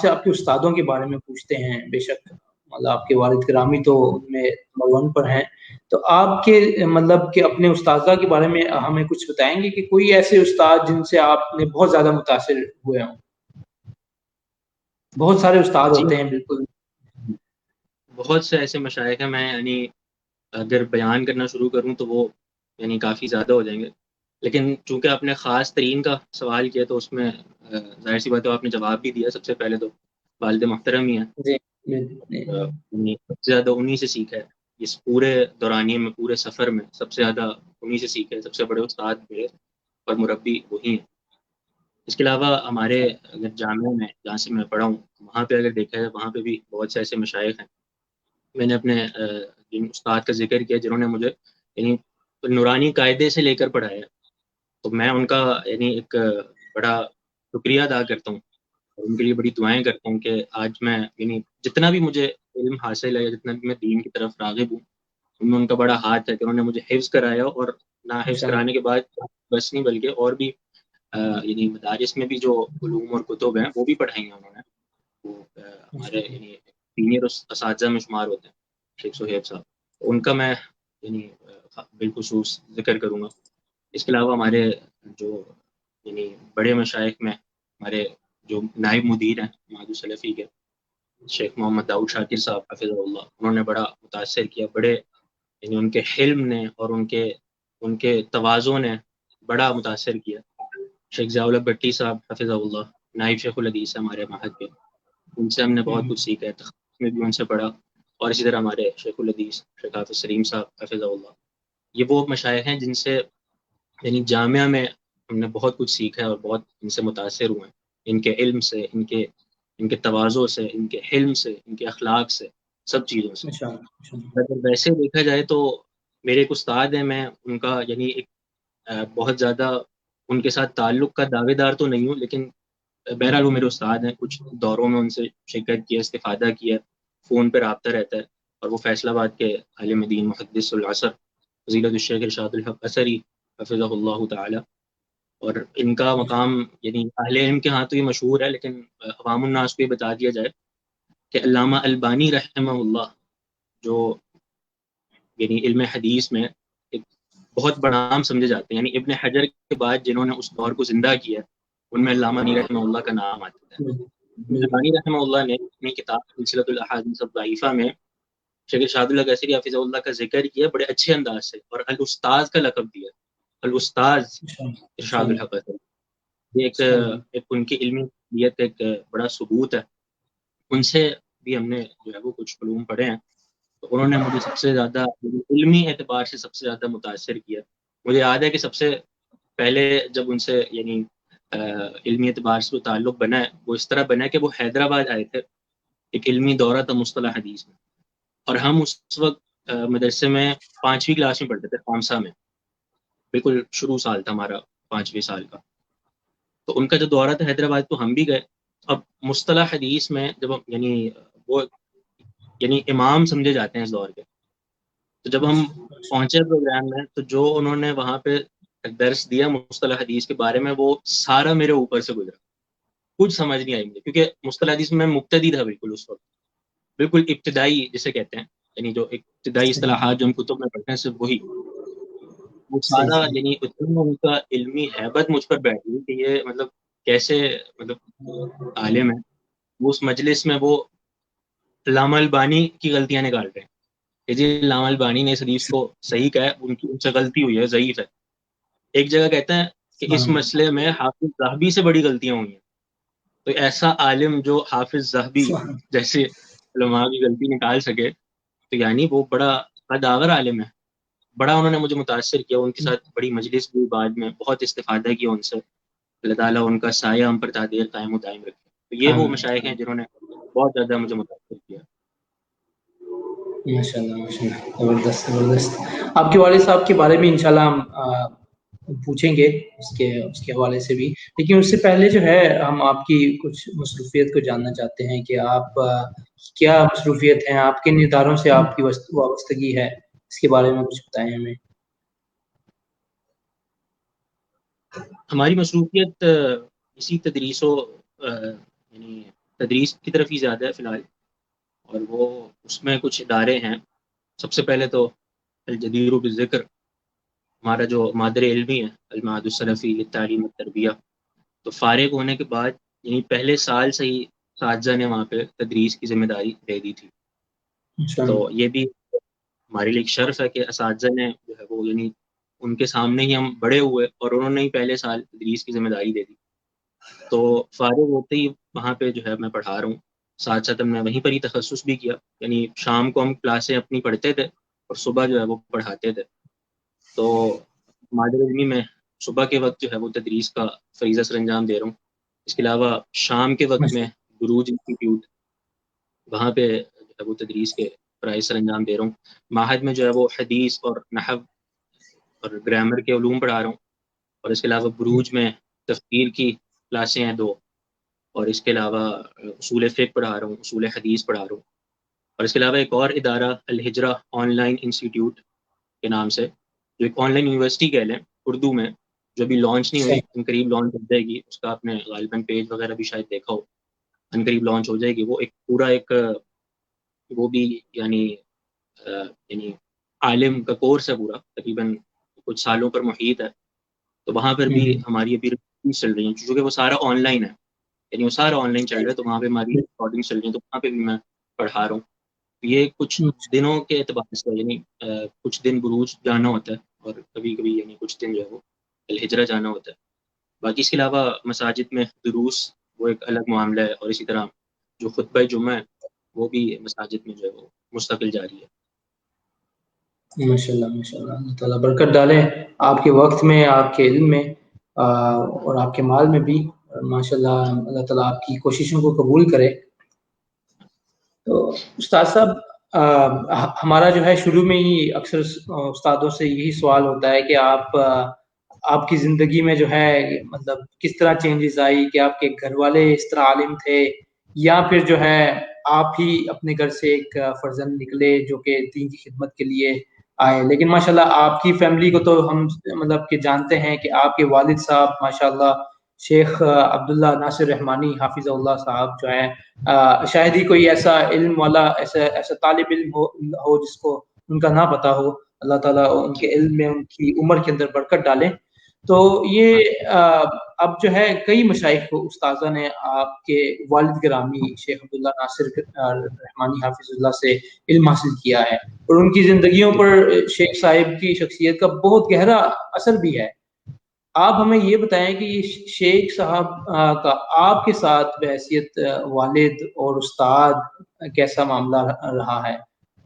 آپ کے استادوں کے بارے میں پوچھتے ہیں. بے شک مطلب آپ کے والد گرامی تو ان میں نمبر 1 پر ہیں, تو آپ کے مطلب کہ اپنے استاذہ کے بارے میں ہمیں کچھ بتائیں گے کہ کوئی ایسے استاد جن سے آپ نے بہت زیادہ متاثر ہوئے ہوں؟ بہت سارے استاد ہوتے ہیں, بالکل بہت سے ایسے مشائخ ہیں, میں یعنی اگر بیان کرنا شروع کروں تو وہ یعنی کافی زیادہ ہو جائیں گے, لیکن چونکہ آپ نے خاص ترین کا سوال کیا تو اس میں ظاہر سی بات ہے آپ نے جواب بھی دیا. سب سے پہلے تو والد محترم ہی ہیں, سب سے زیادہ انہی سے سیکھا ہے. اس پورے دورانیے میں، پورے سفر میں سب سے زیادہ انہیں سے سیکھے، سب سے بڑے استاد میرے اور مربی وہی ہیں۔ اس کے علاوہ ہمارے اگر جامعہ میں جہاں سے میں پڑھا ہوں، وہاں پہ اگر دیکھا جائے وہاں پہ بھی بہت سے ایسے مشائخ ہیں۔ میں نے اپنے جن استاد کا ذکر کیا جنہوں نے مجھے یعنی نورانی قاعدے سے لے کر پڑھایا، تو میں ان کا یعنی ایک بڑا شکریہ ادا کرتا ہوں اور ان کے لیے بڑی دعائیں کرتا ہوں کہ آج میں یعنی جتنا بھی مجھے علم حاصل ہے یا جتنا بھی میں دین کی طرف راغب ہوں، ان میں ان کا بڑا ہاتھ ہے کہ انہوں نے مجھے حفظ کرایا، اور نہ حفظ کرانے کے بعد بس نہیں بلکہ اور بھی یعنی مدارس میں بھی جو علوم اور کتب ہیں وہ بھی پڑھائی ہیں انہوں نے۔ وہ ہمارے یعنی سینئر اساتذہ میں شمار ہوتے ہیں شیخ صہیب صاحب، ان کا میں یعنی بالخصوص ذکر کروں گا۔ اس کے علاوہ ہمارے جو یعنی بڑے مشائخ میں ہمارے جو نائب مدیر ہیں مہد السلفی کے شیخ محمد داؤد شاکر صاحب حفظہ اللہ، انہوں نے بڑا متاثر کیا، بڑے یعنی ان کے حلم نے اور ان کے تواضع نے بڑا متاثر کیا۔ شیخ ضیاء الحق بھٹی صاحب حفظہ اللہ نائب شیخ الحدیث ہے ہمارے معہد کے، ان سے ہم نے بہت کچھ سیکھا ہے، تخصص میں بھی ان سے پڑھا، اور اسی طرح ہمارے شیخ الحدیث شیخ حافظ سلیم صاحب حفظہ اللہ، یہ وہ مشائخ ہیں جن سے یعنی جامعہ میں ہم نے بہت کچھ سیکھا ہے اور بہت ان سے متاثر ہوئے ہیں، ان کے علم سے، ان کے تواضع سے، ان کے حلم سے، ان کے اخلاق سے، سب چیزوں سے۔ اگر ویسے دیکھا جائے تو میرے ایک استاد ہیں، میں ان کا یعنی ایک بہت زیادہ ان کے ساتھ تعلق کا دعوے دار تو نہیں ہوں، لیکن بہرحال وہ میرے استاد ہیں، کچھ دوروں میں ان سے شرکت کیا، استفادہ کیا، فون پہ رابطہ رہتا ہے، اور وہ فیصل آباد کے عالم دین محدث العصر فضیلت الشیخ ارشاد الحق اثری حفظہ اللہ تعالی، اور ان کا مقام یعنی اہل علم کے ہاں تو یہ مشہور ہے، لیکن عوام الناس کو یہ بتا دیا جائے کہ علامہ البانی رحمہ اللہ جو یعنی علم حدیث میں ایک بہت بڑا نام سمجھے جاتے ہیں، یعنی ابن حجر کے بعد جنہوں نے اس دور کو زندہ کیا ان میں علامہ البانی رحمہ اللہ کا نام آتا ہے۔ البانی رحمہ اللہ نے اپنی کتاب سلسلۃ الاحادیث الضعیفہ میں شیخ ارشاد الحق اثری حفظہ اللہ کا ذکر کیا بڑے اچھے انداز سے، اور الاستاذ کا لقب دیا، الاستاذ ارشاد الحق اثری۔ یہ ایک ان کی علمی قابلیت ایک بڑا ثبوت ہے۔ ان سے بھی ہم نے جو ہے وہ کچھ علوم پڑھے ہیں، تو انہوں نے مجھے سب سے زیادہ علمی اعتبار سے سب سے زیادہ متاثر کیا۔ مجھے یاد ہے کہ سب سے پہلے جب ان سے یعنی علمی اعتبار سے تعلق بنا ہے، وہ اس طرح بنا کہ وہ حیدرآباد آئے تھے، ایک علمی دورہ تھا مصطلح حدیث میں، اور ہم اس وقت مدرسے میں 5ویں کلاس میں پڑھتے تھے، خامسہ میں، بالکل شروع سال تھا ہمارا 5ویں سال کا۔ تو ان کا جو دورہ تھا حیدرآباد تو ہم بھی گئے۔ اب مصطلح حدیث میں جب ہم یعنی وہ یعنی امام سمجھے جاتے ہیں اس دور کے، تو جب ہم پہنچے پروگرام میں تو جو انہوں نے وہاں پہ درس دیا مصطلح حدیث کے بارے میں وہ سارا میرے اوپر سے گزرا، کچھ سمجھ نہیں آئی مجھے، کیونکہ مصطلح حدیث میں مبتدی تھا بالکل اس وقت، بالکل ابتدائی جسے کہتے ہیں، یعنی جو ابتدائی اصطلاحات جو ہم کتب میں پڑھتے ہیں صرف وہی، وہ سارا یعنی اتنا ان کا علمی ہیبت مجھ پر بیٹھ گئی کہ یہ مطلب کیسے مطلب عالم ہے۔ وہ اس مجلس میں وہ علامہ البانی کی غلطیاں نکال رہے ہیں کہ جی علامہ البانی نے اس حدیث کو صحیح کہا ہے، ان سے غلطی ہوئی ہے، ضعیف ہے۔ ایک جگہ کہتا ہے کہ اس مسئلے میں حافظ ذہبی سے بڑی غلطیاں ہوئی ہیں۔ تو ایسا عالم جو حافظ ذہبی جیسے علماء کی غلطی نکال سکے تو یعنی وہ بڑا قداور عالم ہے۔ بڑا انہوں نے مجھے متاثر کیا، ان کے ساتھ بڑی مجلس بھی بعد میں بہت استفادہ کیا ان سے، اللہ تعالیٰ ان کا سایہ ہم پر تا دیر قائم و دائم رکھے۔ تو یہ وہ مشائخ ہیں جنہوں نے بہت زیادہ مجھے متاثر کیا۔ ماشاءاللہ ماشاءاللہ، زبردست زبردست۔ آپ کے والد صاحب کے بارے میں انشاءاللہ ہم پوچھیں گے اس کے حوالے سے بھی، لیکن اس سے پہلے جو ہے ہم آپ کی کچھ مصروفیت کو جاننا چاہتے ہیں کہ آپ کیا مصروفیت ہیں، آپ کن اداروں سے آپ کی وابستگی ہے، اس کے بارے میں کچھ بتائیں ہمیں۔ ہماری مصروفیت اسی تدریس و یعنی تدریس کی طرف ہی زیادہ ہے فی الحال، اور وہ اس میں کچھ ادارے ہیں۔ سب سے پہلے تو الجدیر بالذکر ہمارا جو مادر علمی ہے المعہد السلفی للتعلیم والتربیہ، تو فارغ ہونے کے بعد یعنی پہلے سال سے ہی اساتذہ نے وہاں پہ تدریس کی ذمہ داری دے دی تھی، تو یہ بھی ہمارے لیے ایک شرف ہے کہ اساتذہ نے جو ہے وہ یعنی ان کے سامنے ہی ہم بڑے ہوئے اور انہوں نے ہی پہلے سال تدریس کی ذمہ داری دے دی۔ تو فارغ ہوتے ہی وہاں پہ جو ہے میں پڑھا رہا ہوں، ساتھ ساتھ ہم نے وہیں پر ہی تخصص بھی کیا، یعنی شام کو ہم کلاسیں اپنی پڑھتے تھے اور صبح جو ہے وہ پڑھاتے تھے. تو مادر علمی میں صبح کے وقت جو ہے وہ تدریس کا فریضہ سر انجام دے رہا ہوں. اس کے علاوہ شام کے وقت میں بروج انسٹیٹیوٹ وہاں پہ جو ہے وہ تدریس کے فرائض سر انجام دے رہا ہوں. معہد میں جو ہے وہ حدیث اور نحو اور گرامر کے علوم پڑھا رہا ہوں. اور اس کے علاوہ بروج میں تفسیر کی کلاسیں ہیں 2. اور اس کے علاوہ اصول فقہ پڑھا رہا ہوں, اصول حدیث پڑھا رہا ہوں. اور اس کے علاوہ ایک اور ادارہ الہجرہ آن لائن انسٹیٹیوٹ کے نام سے, جو ایک آن لائن یونیورسٹی کہہ لیں اردو میں, جو ابھی لانچ نہیں ہوئی, ان قریب لانچ ہو جائے گی. اس کا آپ نے غالباً پیج وغیرہ بھی شاید دیکھا ہو, ان قریب لانچ ہو جائے گی. وہ ایک پورا ایک وہ بھی یعنی عالم کا کورس ہے پورا, تقریباً کچھ سالوں پر محیط ہے. تو وہاں پر بھی ہماری ابھی ریکارڈنگ چل رہی ہیں, چونکہ وہ سارا آن لائن ہے, یعنی وہ سارا آن لائن چل رہا ہے. تو وہاں پہ ہماری ریکارڈنگ چل رہی ہیں, تو وہاں پہ بھی میں پڑھا رہا ہوں. یہ کچھ دنوں کے اعتبار سے, یعنی کچھ دن بروج جانا ہوتا ہے, اور کبھی کبھی یعنی کچھ دن جو ہے وہ الہجرہ جانا ہوتا ہے. باقی اس کے علاوہ مساجد میں دروس وہ ایک الگ معاملہ ہے, اور اسی طرح جو خطبہ جمعہ ہے وہ بھی مساجد میں جو ہے وہ مستقل جاری ہے. ماشاء اللہ ماشاء اللہ, اللہ تعالیٰ برکت ڈالے آپ کے وقت میں, آپ کے علم میں, اور آپ کے مال میں بھی. ماشاء اللہ, اللہ تعالیٰ آپ کی کوششوں کو قبول کرے. تو استاد صاحب, ہمارا جو ہے شروع میں ہی اکثر استادوں سے یہی سوال ہوتا ہے کہ آپ کی زندگی میں جو ہے مطلب کس طرح چینجز آئی, کہ آپ کے گھر والے اس طرح عالم تھے, یا پھر جو ہے آپ ہی اپنے گھر سے ایک فرزند نکلے جو کہ دین کی خدمت کے لیے آئے. لیکن ماشاءاللہ آپ کی فیملی کو تو ہم مطلب کہ جانتے ہیں کہ آپ کے والد صاحب ماشاءاللہ شیخ عبداللہ ناصر رحمانی حافظ اللہ صاحب جو ہیں, شاید ہی کوئی ایسا علم والا ایسا طالب علم ہو جس کو ان کا نہ پتا ہو. اللہ تعالیٰ ان کے علم میں, ان کی عمر کے اندر برکت ڈالے. تو یہ اب جو ہے کئی مشائخ کو استاذہ نے آپ کے والد گرامی شیخ عبداللہ ناصر رحمانی حافظ اللہ سے علم حاصل کیا ہے, اور ان کی زندگیوں پر شیخ صاحب کی شخصیت کا بہت گہرا اثر بھی ہے. آپ ہمیں یہ بتائیں کہ یہ شیخ صاحب کا آپ کے ساتھ بحیثیت والد اور استاد کیسا معاملہ رہا ہے,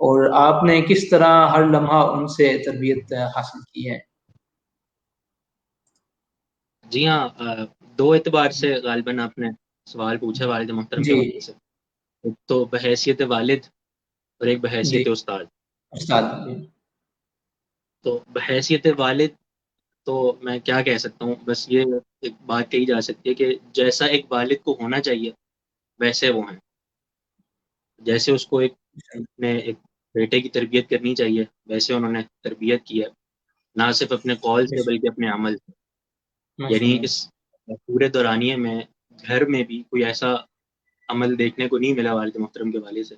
اور آپ نے کس طرح ہر لمحہ ان سے تربیت حاصل کی ہے؟ جی ہاں, 2 اعتبار سے غالباً آپ نے سوال پوچھا والد محترم کے جی حوالے سے. ایک تو بحیثیت والد اور ایک بحیثیت جی استاد. استاد. تو بحیثیت والد تو میں کیا کہہ سکتا ہوں, بس یہ ایک بات کہی جا سکتی ہے کہ جیسا ایک والد کو ہونا چاہیے ویسے وہ ہیں. جیسے اس کو ایک بیٹے کی تربیت کرنی چاہیے ویسے انہوں نے تربیت کی ہے, نہ صرف اپنے قول سے بلکہ اپنے عمل سے. یعنی اس پورے دورانیے میں گھر میں بھی کوئی ایسا عمل دیکھنے کو نہیں ملا والد محترم کے والد سے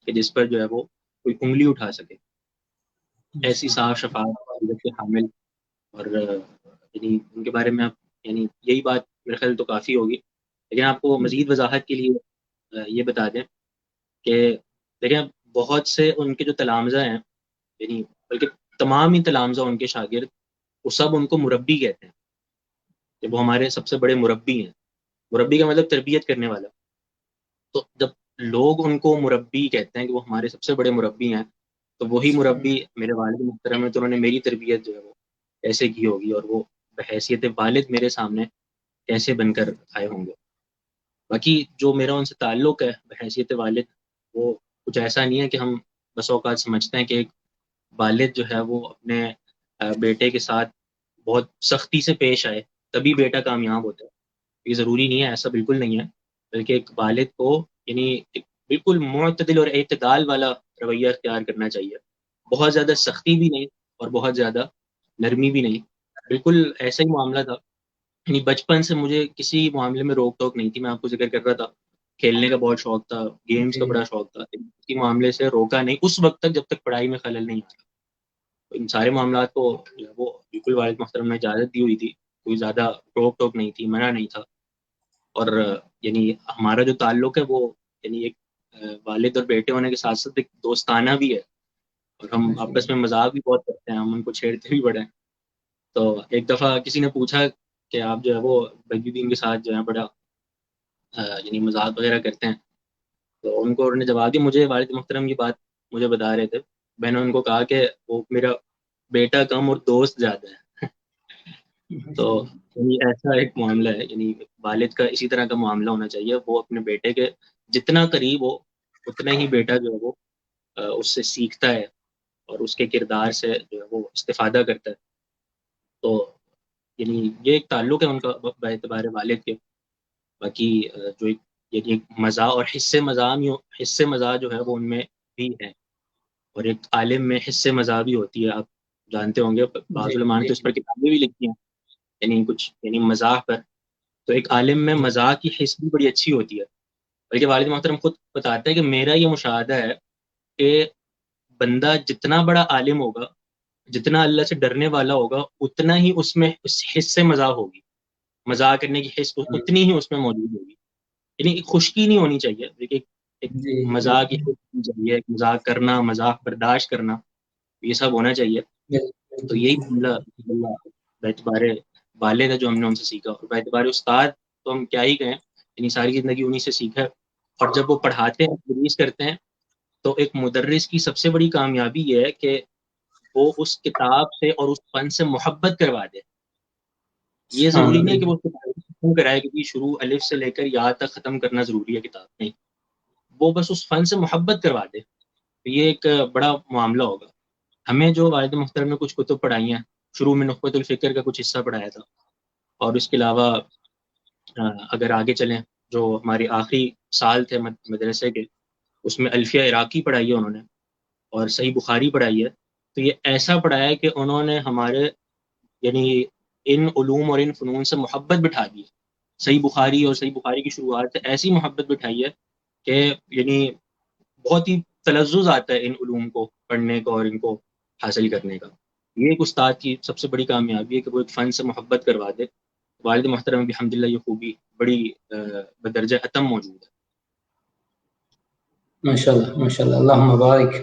کہ جس پر جو ہے وہ کوئی انگلی اٹھا سکے. ایسی صاف شفاف والدت کے حامل, اور یعنی ان کے بارے میں آپ یعنی یہی بات میرے خیال تو کافی ہوگی. لیکن آپ کو مزید وضاحت کے لیے یہ بتا دیں کہ دیکھیں بہت سے ان کے جو تلامذہ ہیں, یعنی بلکہ تمام ہی تلامذہ ان کے شاگرد, وہ سب ان کو مربی کہتے ہیں کہ وہ ہمارے سب سے بڑے مربی ہیں. مربی کا مطلب تربیت کرنے والا. تو جب لوگ ان کو مربی کہتے ہیں کہ وہ ہمارے سب سے بڑے مربی ہیں, تو وہی مربی میرے والد محترم ہیں. تو انہوں نے میری تربیت جو ہے وہ کیسے کی ہوگی, اور وہ بحیثیت والد میرے سامنے کیسے بن کر آئے ہوں گے. باقی جو میرا ان سے تعلق ہے بحیثیت والد, وہ کچھ ایسا نہیں ہے کہ ہم بس اوقات سمجھتے ہیں کہ ایک والد جو ہے وہ اپنے بیٹے کے ساتھ بہت سختی سے پیش آئے تبھی بیٹا کامیاب ہوتا ہے. یہ ضروری نہیں ہے, ایسا بالکل نہیں ہے. بلکہ ایک والد کو یعنی ایک بالکل معتدل اور اعتدال والا رویہ اختیار کرنا چاہیے. بہت زیادہ سختی بھی نہیں اور بہت زیادہ نرمی بھی نہیں, بالکل ایسا ہی معاملہ تھا. یعنی بچپن سے مجھے کسی معاملے میں روک ٹوک نہیں تھی. میں آپ کو ذکر کر رہا تھا کھیلنے کا بہت شوق تھا, گیمز کا بڑا شوق تھا, کسی معاملے سے روکا نہیں اس وقت تک جب تک پڑھائی میں خلل نہیں آتا. ان سارے معاملات کو وہ بالکل والد محترم نے اجازت دی ہوئی تھی, کوئی زیادہ روک ٹوک نہیں تھی, منع نہیں تھا. اور یعنی ہمارا جو تعلق ہے وہ یعنی ایک والد اور بیٹے ہونے کے ساتھ ساتھ ایک دوستانہ بھی ہے, اور ہم آپس میں مذاق بھی بہت کرتے ہیں, ہم ان کو چھیڑتے بھی بڑے ہیں. تو ایک دفعہ کسی نے پوچھا کہ آپ جو ہے وہ بجی الدین کے ساتھ جو ہے بڑا یعنی مذاق وغیرہ کرتے ہیں, تو ان کو انہوں نے جواب دیا. مجھے والد محترم کی بات مجھے بتا رہے تھے, میں نے ان کو کہا کہ وہ میرا بیٹا کم اور دوست زیادہ ہے. تو یعنی ایسا ایک معاملہ ہے, یعنی والد کا اسی طرح کا معاملہ ہونا چاہیے. وہ اپنے بیٹے کے جتنا قریب ہو اتنا ہی بیٹا جو ہے وہ اس سے سیکھتا ہے اور اس کے کردار سے جو ہے وہ استفادہ کرتا ہے. تو یعنی یہ ایک تعلق ہے ان کا باعتبار والد کے. باقی جو ایک یعنی ایک مزاح اور حصے مزاح جو ہے وہ ان میں بھی ہے, اور ایک عالم میں حصے مزاح بھی ہوتی ہے. آپ جانتے ہوں گے بعض علماء نے تو اس پر کتابیں بھی لکھی ہیں, یعنی کچھ یعنی مزاح پر. تو ایک عالم میں مزاح کی حص بھی بڑی اچھی ہوتی ہے. بلکہ والد محترم خود بتاتا ہے کہ میرا یہ مشاہدہ ہے کہ بندہ جتنا بڑا عالم ہوگا, جتنا اللہ سے ڈرنے والا ہوگا, اتنا ہی اس میں اس حص سے مزاح ہوگی, مزاح کرنے کی حص اتنی ہی اس میں موجود ہوگی. یعنی ایک خشکی نہیں ہونی چاہیے, ایک مزاح کی حص ہونی چاہیے, ایک مزاح کرنا, مزاح برداشت کرنا, یہ سب ہونا چاہیے. تو یہی معاملہ باعتبار والد ہے جو ہم نے ان سے سیکھا. اور باعتبار استاد تو ہم کیا ہی کہیں, یعنی ساری زندگی انہی سے سیکھا ہے. اور جب وہ پڑھاتے ہیں, تدریس کرتے ہیں, تو ایک مدرس کی سب سے بڑی کامیابی یہ ہے کہ وہ اس کتاب سے اور اس فن سے محبت کروا دے. یہ ضروری نہیں ہے کہ وہ ختم کرائے کہ شروع الف سے لے کر یا تک ختم کرنا ضروری ہے کتاب, نہیں, وہ بس اس فن سے محبت کروا دے. یہ ایک بڑا معاملہ ہوگا. ہمیں جو والد محترم نے کچھ کتب پڑھائی ہیں, شروع میں نخبۃ الفکر کا کچھ حصہ پڑھایا تھا, اور اس کے علاوہ اگر آگے چلیں جو ہمارے آخری سال تھے مدرسے کے, اس میں الفیہ عراقی پڑھائی ہے انہوں نے, اور صحیح بخاری پڑھائی ہے. تو یہ ایسا پڑھایا ہے کہ انہوں نے ہمارے یعنی ان علوم اور ان فنون سے محبت بٹھا دی. صحیح بخاری اور صحیح بخاری کی شروعات ایسی محبت بٹھائی ہے کہ یعنی بہت ہی تلذذ آتا ہے ان علوم کو پڑھنے کا اور ان کو حاصل کرنے کا. یہ ایک استاد کی سب سے بڑی کامیابی ہے کہ وہ ایک فن سے محبت کروا دے. والد محترم الحمدللہ یہ خوبی بڑی بدرجہ اتم موجود ہے. ماشاءاللہ ماشاءاللہ, اللہ مبارک.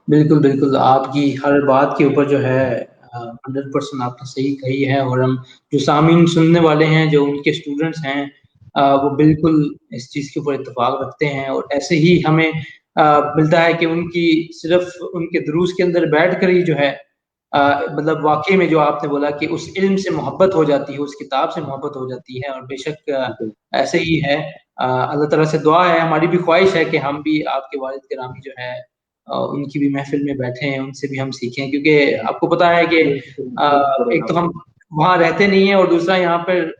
بالکل بالکل, آپ کی ہر بات کے اوپر جو ہے 100% آپ نے صحیح کہی ہے. اور ہم جو سامعین سننے والے ہیں, جو ان کے اسٹوڈنٹس ہیں, وہ بالکل اس چیز کے اوپر اتفاق رکھتے ہیں. اور ایسے ہی ہمیں ملتا ہے کہ ان کی صرف ان کے دروس کے اندر بیٹھ کر ہی جو ہے مطلب واقعی میں جو آپ نے بولا کہ اس علم سے محبت ہو جاتی ہے, اس کتاب سے محبت ہو جاتی ہے. اور بے شک ایسے ہی ہے. اللہ تعالیٰ سے دعا ہے, ہماری بھی خواہش ہے کہ ہم بھی آپ کے والد گرامی جو ہے ان کی بھی محفل میں بیٹھے ہیں, ان سے بھی ہم سیکھیں. کیونکہ آپ کو پتا ہے کہ ایک تو ہم وہاں رہتے نہیں ہیں, اور دوسرا یہاں پر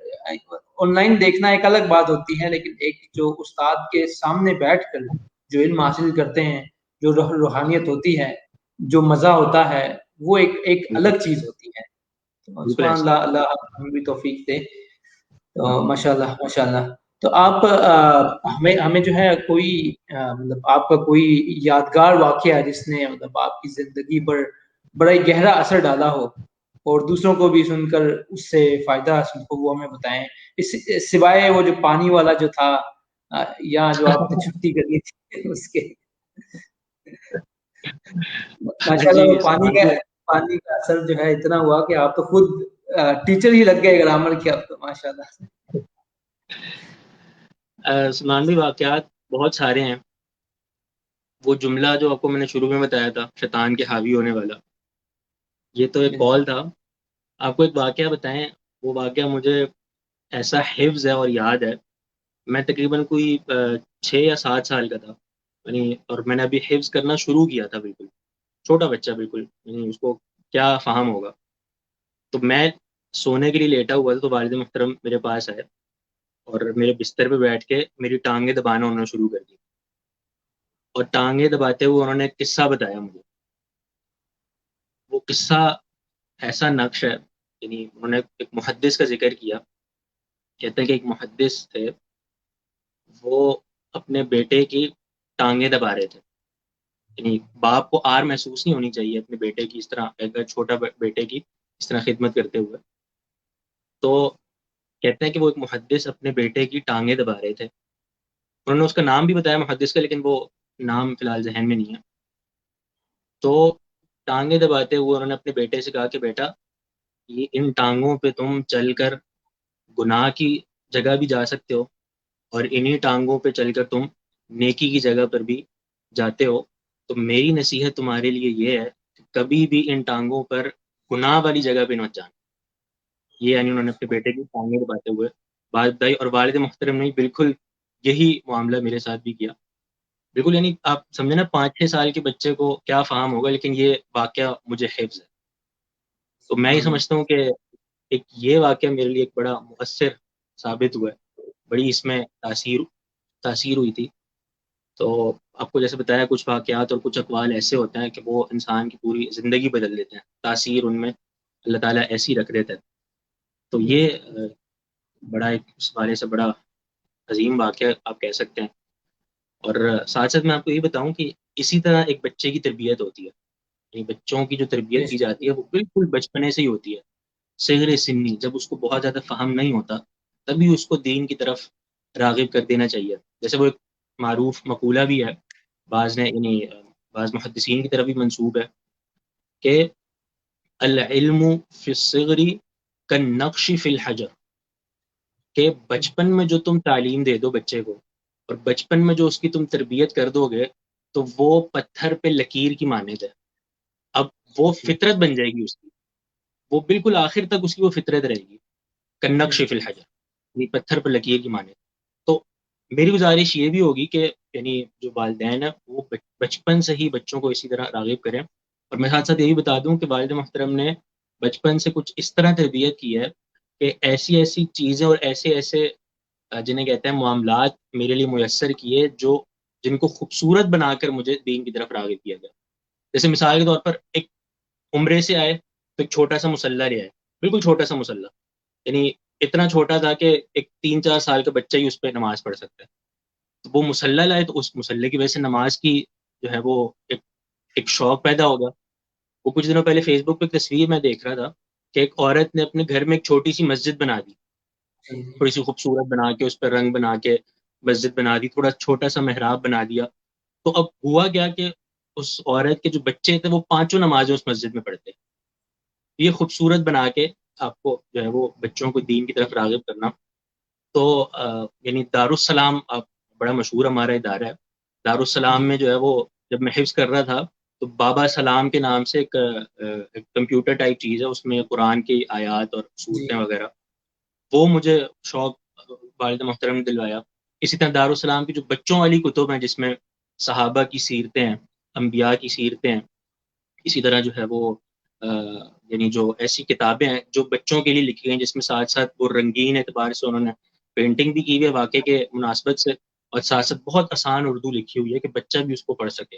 آن لائن دیکھنا ایک الگ بات ہوتی ہے, لیکن ایک جو استاد کے سامنے بیٹھ کر جو علم حاصل کرتے ہیں, جو روحانیت ہوتی ہے, جو مزہ ہوتا ہے, وہ ایک الگ چیز ہوتی ہے. سبحان اللہ, اللہ ہمیں بھی توفیق دے. تو ماشاءاللہ ماشاءاللہ. تو آپ ہمیں جو ہے کوئی مطلب آپ کا کوئی یادگار واقعہ جس نے مطلب آپ کی زندگی پر بڑا ہی گہرا اثر ڈالا ہو, اور دوسروں کو بھی سن کر اس سے فائدہ حاصل ہو, وہ ہمیں بتائیں. اس سوائے وہ جو پانی والا جو تھا, یا جو آپ نے چھٹی کرنی تھی اس کے, ماشاءاللہ وہ پانی کا اثر جو ہے اتنا ہوا کہ آپ تو خود ٹیچر ہی لگ گئے گرامر کے اب تو, ماشاءاللہ. سلمان بھائی واقعات بہت سارے ہیں. وہ جملہ جو آپ کو میں نے شروع میں بتایا تھا, شیطان کے حاوی ہونے والا, یہ تو ایک قول تھا. آپ کو ایک واقعہ بتائیں, وہ واقعہ مجھے ایسا حفظ ہے اور یاد ہے. میں تقریباً کوئی 6 یا 7 سال کا تھا, یعنی اور میں نے ابھی حفظ کرنا شروع کیا تھا, بالکل چھوٹا بچہ, بالکل یعنی اس کو کیا فہم ہوگا. تو میں سونے کے لیے لیٹا ہوا تھا, تو والد محترم میرے پاس آئے اور میرے بستر پہ بیٹھ کے میری ٹانگیں دبانا انہوں نے شروع کر دی. اور ٹانگیں دباتے ہوئے انہوں نے ایک قصہ بتایا مجھے. وہ قصہ ایسا نقش ہے, یعنی انہوں نے ایک محدث کا ذکر کیا. کہتے ہیں کہ ایک محدث تھے, وہ اپنے بیٹے کی ٹانگیں دبا رہے تھے. یعنی باپ کو آر محسوس نہیں ہونی چاہیے اپنے بیٹے کی, اس طرح ایک چھوٹا بیٹے کی اس طرح خدمت کرتے ہوئے. تو کہتے ہیں کہ وہ ایک محدث اپنے بیٹے کی ٹانگیں دبا رہے تھے. انہوں نے اس کا نام بھی بتایا محدث کا, لیکن وہ نام فی الحال ذہن میں نہیں ہے. تو ٹانگیں دباتے ہوئے انہوں نے اپنے بیٹے سے کہا کہ بیٹا, یہ ان ٹانگوں پہ تم چل کر گناہ کی جگہ بھی جا سکتے ہو, اور انہی ٹانگوں پہ چل کر تم نیکی کی جگہ پر بھی جاتے ہو. تو میری نصیحت تمہارے لیے یہ ہے کہ کبھی بھی ان ٹانگوں پر گناہ والی جگہ پہ مت جانا. یہ یعنی انہوں نے اپنے بیٹے کی ٹانگیں دباتے ہوئے بات بتائی، اور والد محترم نے بالکل یہی معاملہ میرے ساتھ بھی کیا. بالکل یعنی آپ سمجھے نا 5-6 سال کے بچے کو کیا فہم ہوگا، لیکن یہ واقعہ مجھے حفظ ہے. تو میں یہ سمجھتا ہوں کہ ایک یہ واقعہ میرے لیے ایک بڑا مؤثر ثابت ہوا ہے، بڑی اس میں تاثیر ہوئی تھی. تو آپ کو جیسے بتایا کچھ واقعات اور کچھ اقوال ایسے ہوتے ہیں کہ وہ انسان کی پوری زندگی بدل دیتے ہیں، تاثیر ان میں اللہ تعالیٰ ایسی رکھ دیتا ہے. تو یہ بڑا ایک اس حوالے سے بڑا عظیم واقعہ آپ کہہ سکتے ہیں. اور ساتھ ساتھ میں آپ کو یہ بتاؤں کہ اسی طرح ایک بچے کی تربیت ہوتی ہے. یعنی بچوں کی جو تربیت کی جاتی ہے وہ بالکل بچپنے سے ہی ہوتی ہے، صغر سنی، جب اس کو بہت زیادہ فہم نہیں ہوتا تبھی اس کو دین کی طرف راغب کر دینا چاہیے. جیسے وہ ایک معروف مقولہ بھی ہے، بعض نے یعنی بعض محدثین کی طرف بھی منسوب ہے کہ العلم فی الصغر کالنقش فی الحجر، کہ بچپن میں جو تم تعلیم دے دو بچے کو اور بچپن میں جو اس کی تم تربیت کر دو گے تو وہ پتھر پہ لکیر کی مانند ہے. اب وہ فطرت بن جائے گی اس کی، وہ بالکل آخر تک اس کی وہ فطرت رہے گی، کالنقش فی الحجر، یعنی پتھر پہ لکیر کی مانند. تو میری گزارش یہ بھی ہوگی کہ یعنی جو والدین ہیں وہ بچپن سے ہی بچوں کو اسی طرح راغب کریں. اور میں ساتھ ساتھ یہ بھی بتا دوں کہ والد محترم نے بچپن سے کچھ اس طرح تربیت کی ہے کہ ایسی ایسی چیزیں اور ایسے ایسے جنہیں کہتے ہیں معاملات میرے لیے میسر کیے جو جن کو خوبصورت بنا کر مجھے دین کی طرف راغب کیا گیا. جیسے مثال کے طور پر ایک عمرے سے آئے تو ایک چھوٹا سا مصلی لے آئے، بالکل چھوٹا سا مصلی، یعنی اتنا چھوٹا تھا کہ ایک 3-4 سال کا بچہ ہی اس پہ نماز پڑھ سکتا ہے. تو وہ مصلی لائے تو اس مصلی کی وجہ سے نماز کی جو ہے وہ ایک شوق پیدا ہوگا. وہ کچھ دنوں پہلے فیس بک پہ ایک تصویر میں دیکھ رہا تھا کہ ایک عورت نے اپنے گھر میں ایک چھوٹی سی مسجد بنا دی، تھوڑی سی خوبصورت بنا کے اس پہ رنگ بنا کے مسجد بنا دی، تھوڑا چھوٹا سا محراب بنا دیا. تو اب ہوا کیا کہ اس عورت کے جو بچے تھے وہ 5 نمازیں اس مسجد میں پڑھتے. یہ خوبصورت بنا کے آپ کو جو ہے وہ بچوں کو دین کی طرف راغب کرنا. تو یعنی دارالسلام بڑا مشہور ہمارا ادارہ ہے. دارالسلام میں جو ہے وہ جب میں حفظ کر رہا تھا تو بابا سلام کے نام سے ایک کمپیوٹر ٹائپ چیز ہے، اس میں قرآن کی آیات اور صورتیں وغیرہ، وہ مجھے شوق والد محترم نے دلوایا. اسی طرح دارالسلام کی جو بچوں والی کتب ہیں جس میں صحابہ کی سیرتیں ہیں، انبیاء کی سیرتیں ہیں، اسی طرح جو ہے وہ یعنی جو ایسی کتابیں ہیں جو بچوں کے لیے لکھی گئی جس میں ساتھ ساتھ وہ رنگین اعتبار سے انہوں نے پینٹنگ بھی کی ہوئی ہے واقعے کے مناسبت سے، اور ساتھ ساتھ بہت آسان اردو لکھی ہوئی ہے کہ بچہ بھی اس کو پڑھ سکے.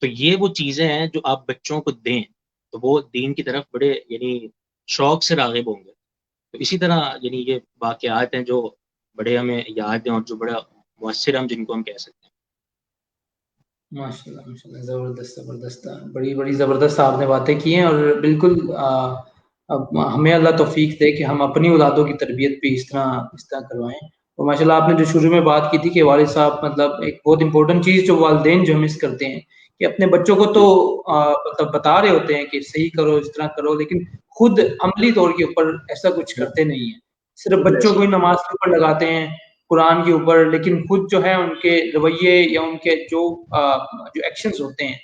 تو یہ وہ چیزیں ہیں جو آپ بچوں کو دیں تو وہ دین کی طرف بڑے یعنی شوق سے راغب ہوں گے. تو اسی طرح یعنی یہ واقعات ہیں جو بڑے ہمیں یاد ہیں اور جو بڑا مؤثر ہم جن کو ہم کہہ سکتے ہیں. ماشاء اللہ زبردست، بڑی زبردست آپ نے باتیں کی ہیں. اور بالکل اب ہمیں اللہ توفیق دے کہ ہم اپنی اولادوں کی تربیت بھی اس طرح کروائیں. اور ماشاء اللہ آپ نے جو شروع میں بات کی تھی کہ والد صاحب مطلب ایک بہت امپورٹنٹ چیز جو والدین جو مس کرتے ہیں کہ اپنے بچوں کو تو مطلب بتا رہے ہوتے ہیں کہ صحیح کرو، اس طرح کرو، لیکن خود عملی طور کے اوپر ایسا کچھ کرتے نہیں ہیں. صرف بچوں کو ہی نماز کے اوپر لگاتے ہیں، قرآن کے اوپر، لیکن خود جو ہے ان کے رویے یا ان کے جو ایکشنز ہوتے ہیں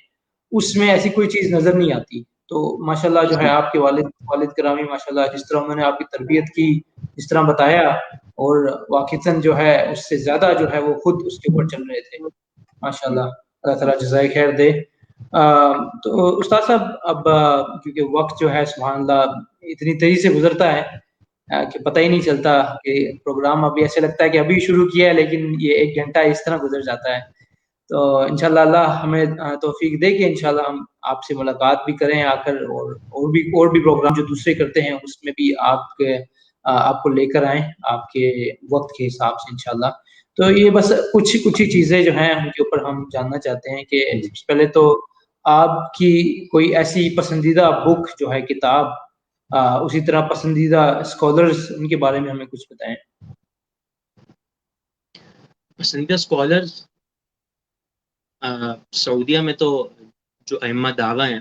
اس میں ایسی کوئی چیز نظر نہیں آتی. تو ماشاءاللہ جو ہے آپ کے والد گرامی ماشاءاللہ جس طرح انہوں نے آپ کی تربیت کی، جس طرح بتایا، اور واقعتاً جو ہے اس سے زیادہ جو ہے وہ خود اس کے اوپر چل رہے تھے. ماشاءاللہ اللہ تعالیٰ جزائے خیر دے. تو استاد صاحب اب کیونکہ وقت جو ہے سبحان اللہ اتنی تیزی سے گزرتا ہے کہ پتہ ہی نہیں چلتا کہ پروگرام ابھی ایسے لگتا ہے کہ ابھی شروع کیا ہے لیکن یہ 1 گھنٹہ اس طرح گزر جاتا ہے. تو انشاءاللہ اللہ ہمیں توفیق دے کہ انشاءاللہ ہم آپ سے ملاقات بھی کریں آ کر، اور بھی پروگرام جو دوسرے کرتے ہیں اس میں بھی آپ کو لے کر آئیں آپ کے وقت کے حساب سے انشاءاللہ. تو یہ بس کچھ ہی چیزیں جو ہیں ان کے اوپر ہم جاننا چاہتے ہیں کہ سب سے پہلے تو آپ کی کوئی ایسی پسندیدہ بک جو ہے کتاب، اسی طرح پسندیدہ اسکالرز ان کے بارے میں ہمیں کچھ بتائیں. پسندیدہ اسکالرز سعودیہ میں تو جو ائمہ دعویٰ ہیں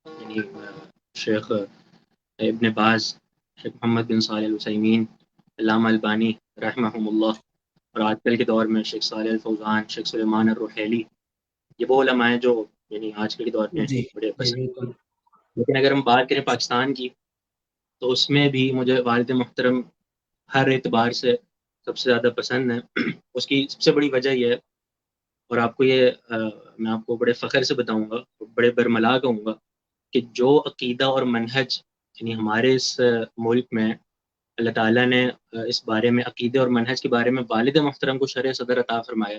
یعنی شیخ ابن باز، شیخ محمد بن صالح العثیمین، علامہ البانی رحمہم اللہ، اور آج کل کے دور میں شیخ صالح الفوزان، شیخ سلیمان الرحیلی، یہ وہ علماء ہیں جو یعنی آج کے دور میں جی بڑے جی پسند. بالکل. لیکن اگر ہم بات کریں پاکستان کی تو اس میں بھی مجھے والد محترم ہر اعتبار سے سب سے زیادہ پسند ہے. اس کی سب سے بڑی وجہ یہ ہے، اور آپ کو یہ میں آپ کو بڑے فخر سے بتاؤں گا، بڑے برملا کہوں گا، کہ جو عقیدہ اور منہج یعنی ہمارے اس ملک میں اللہ تعالیٰ نے اس بارے میں عقیدے اور منہج کے بارے میں والد محترم کو شرع صدر عطا فرمایا،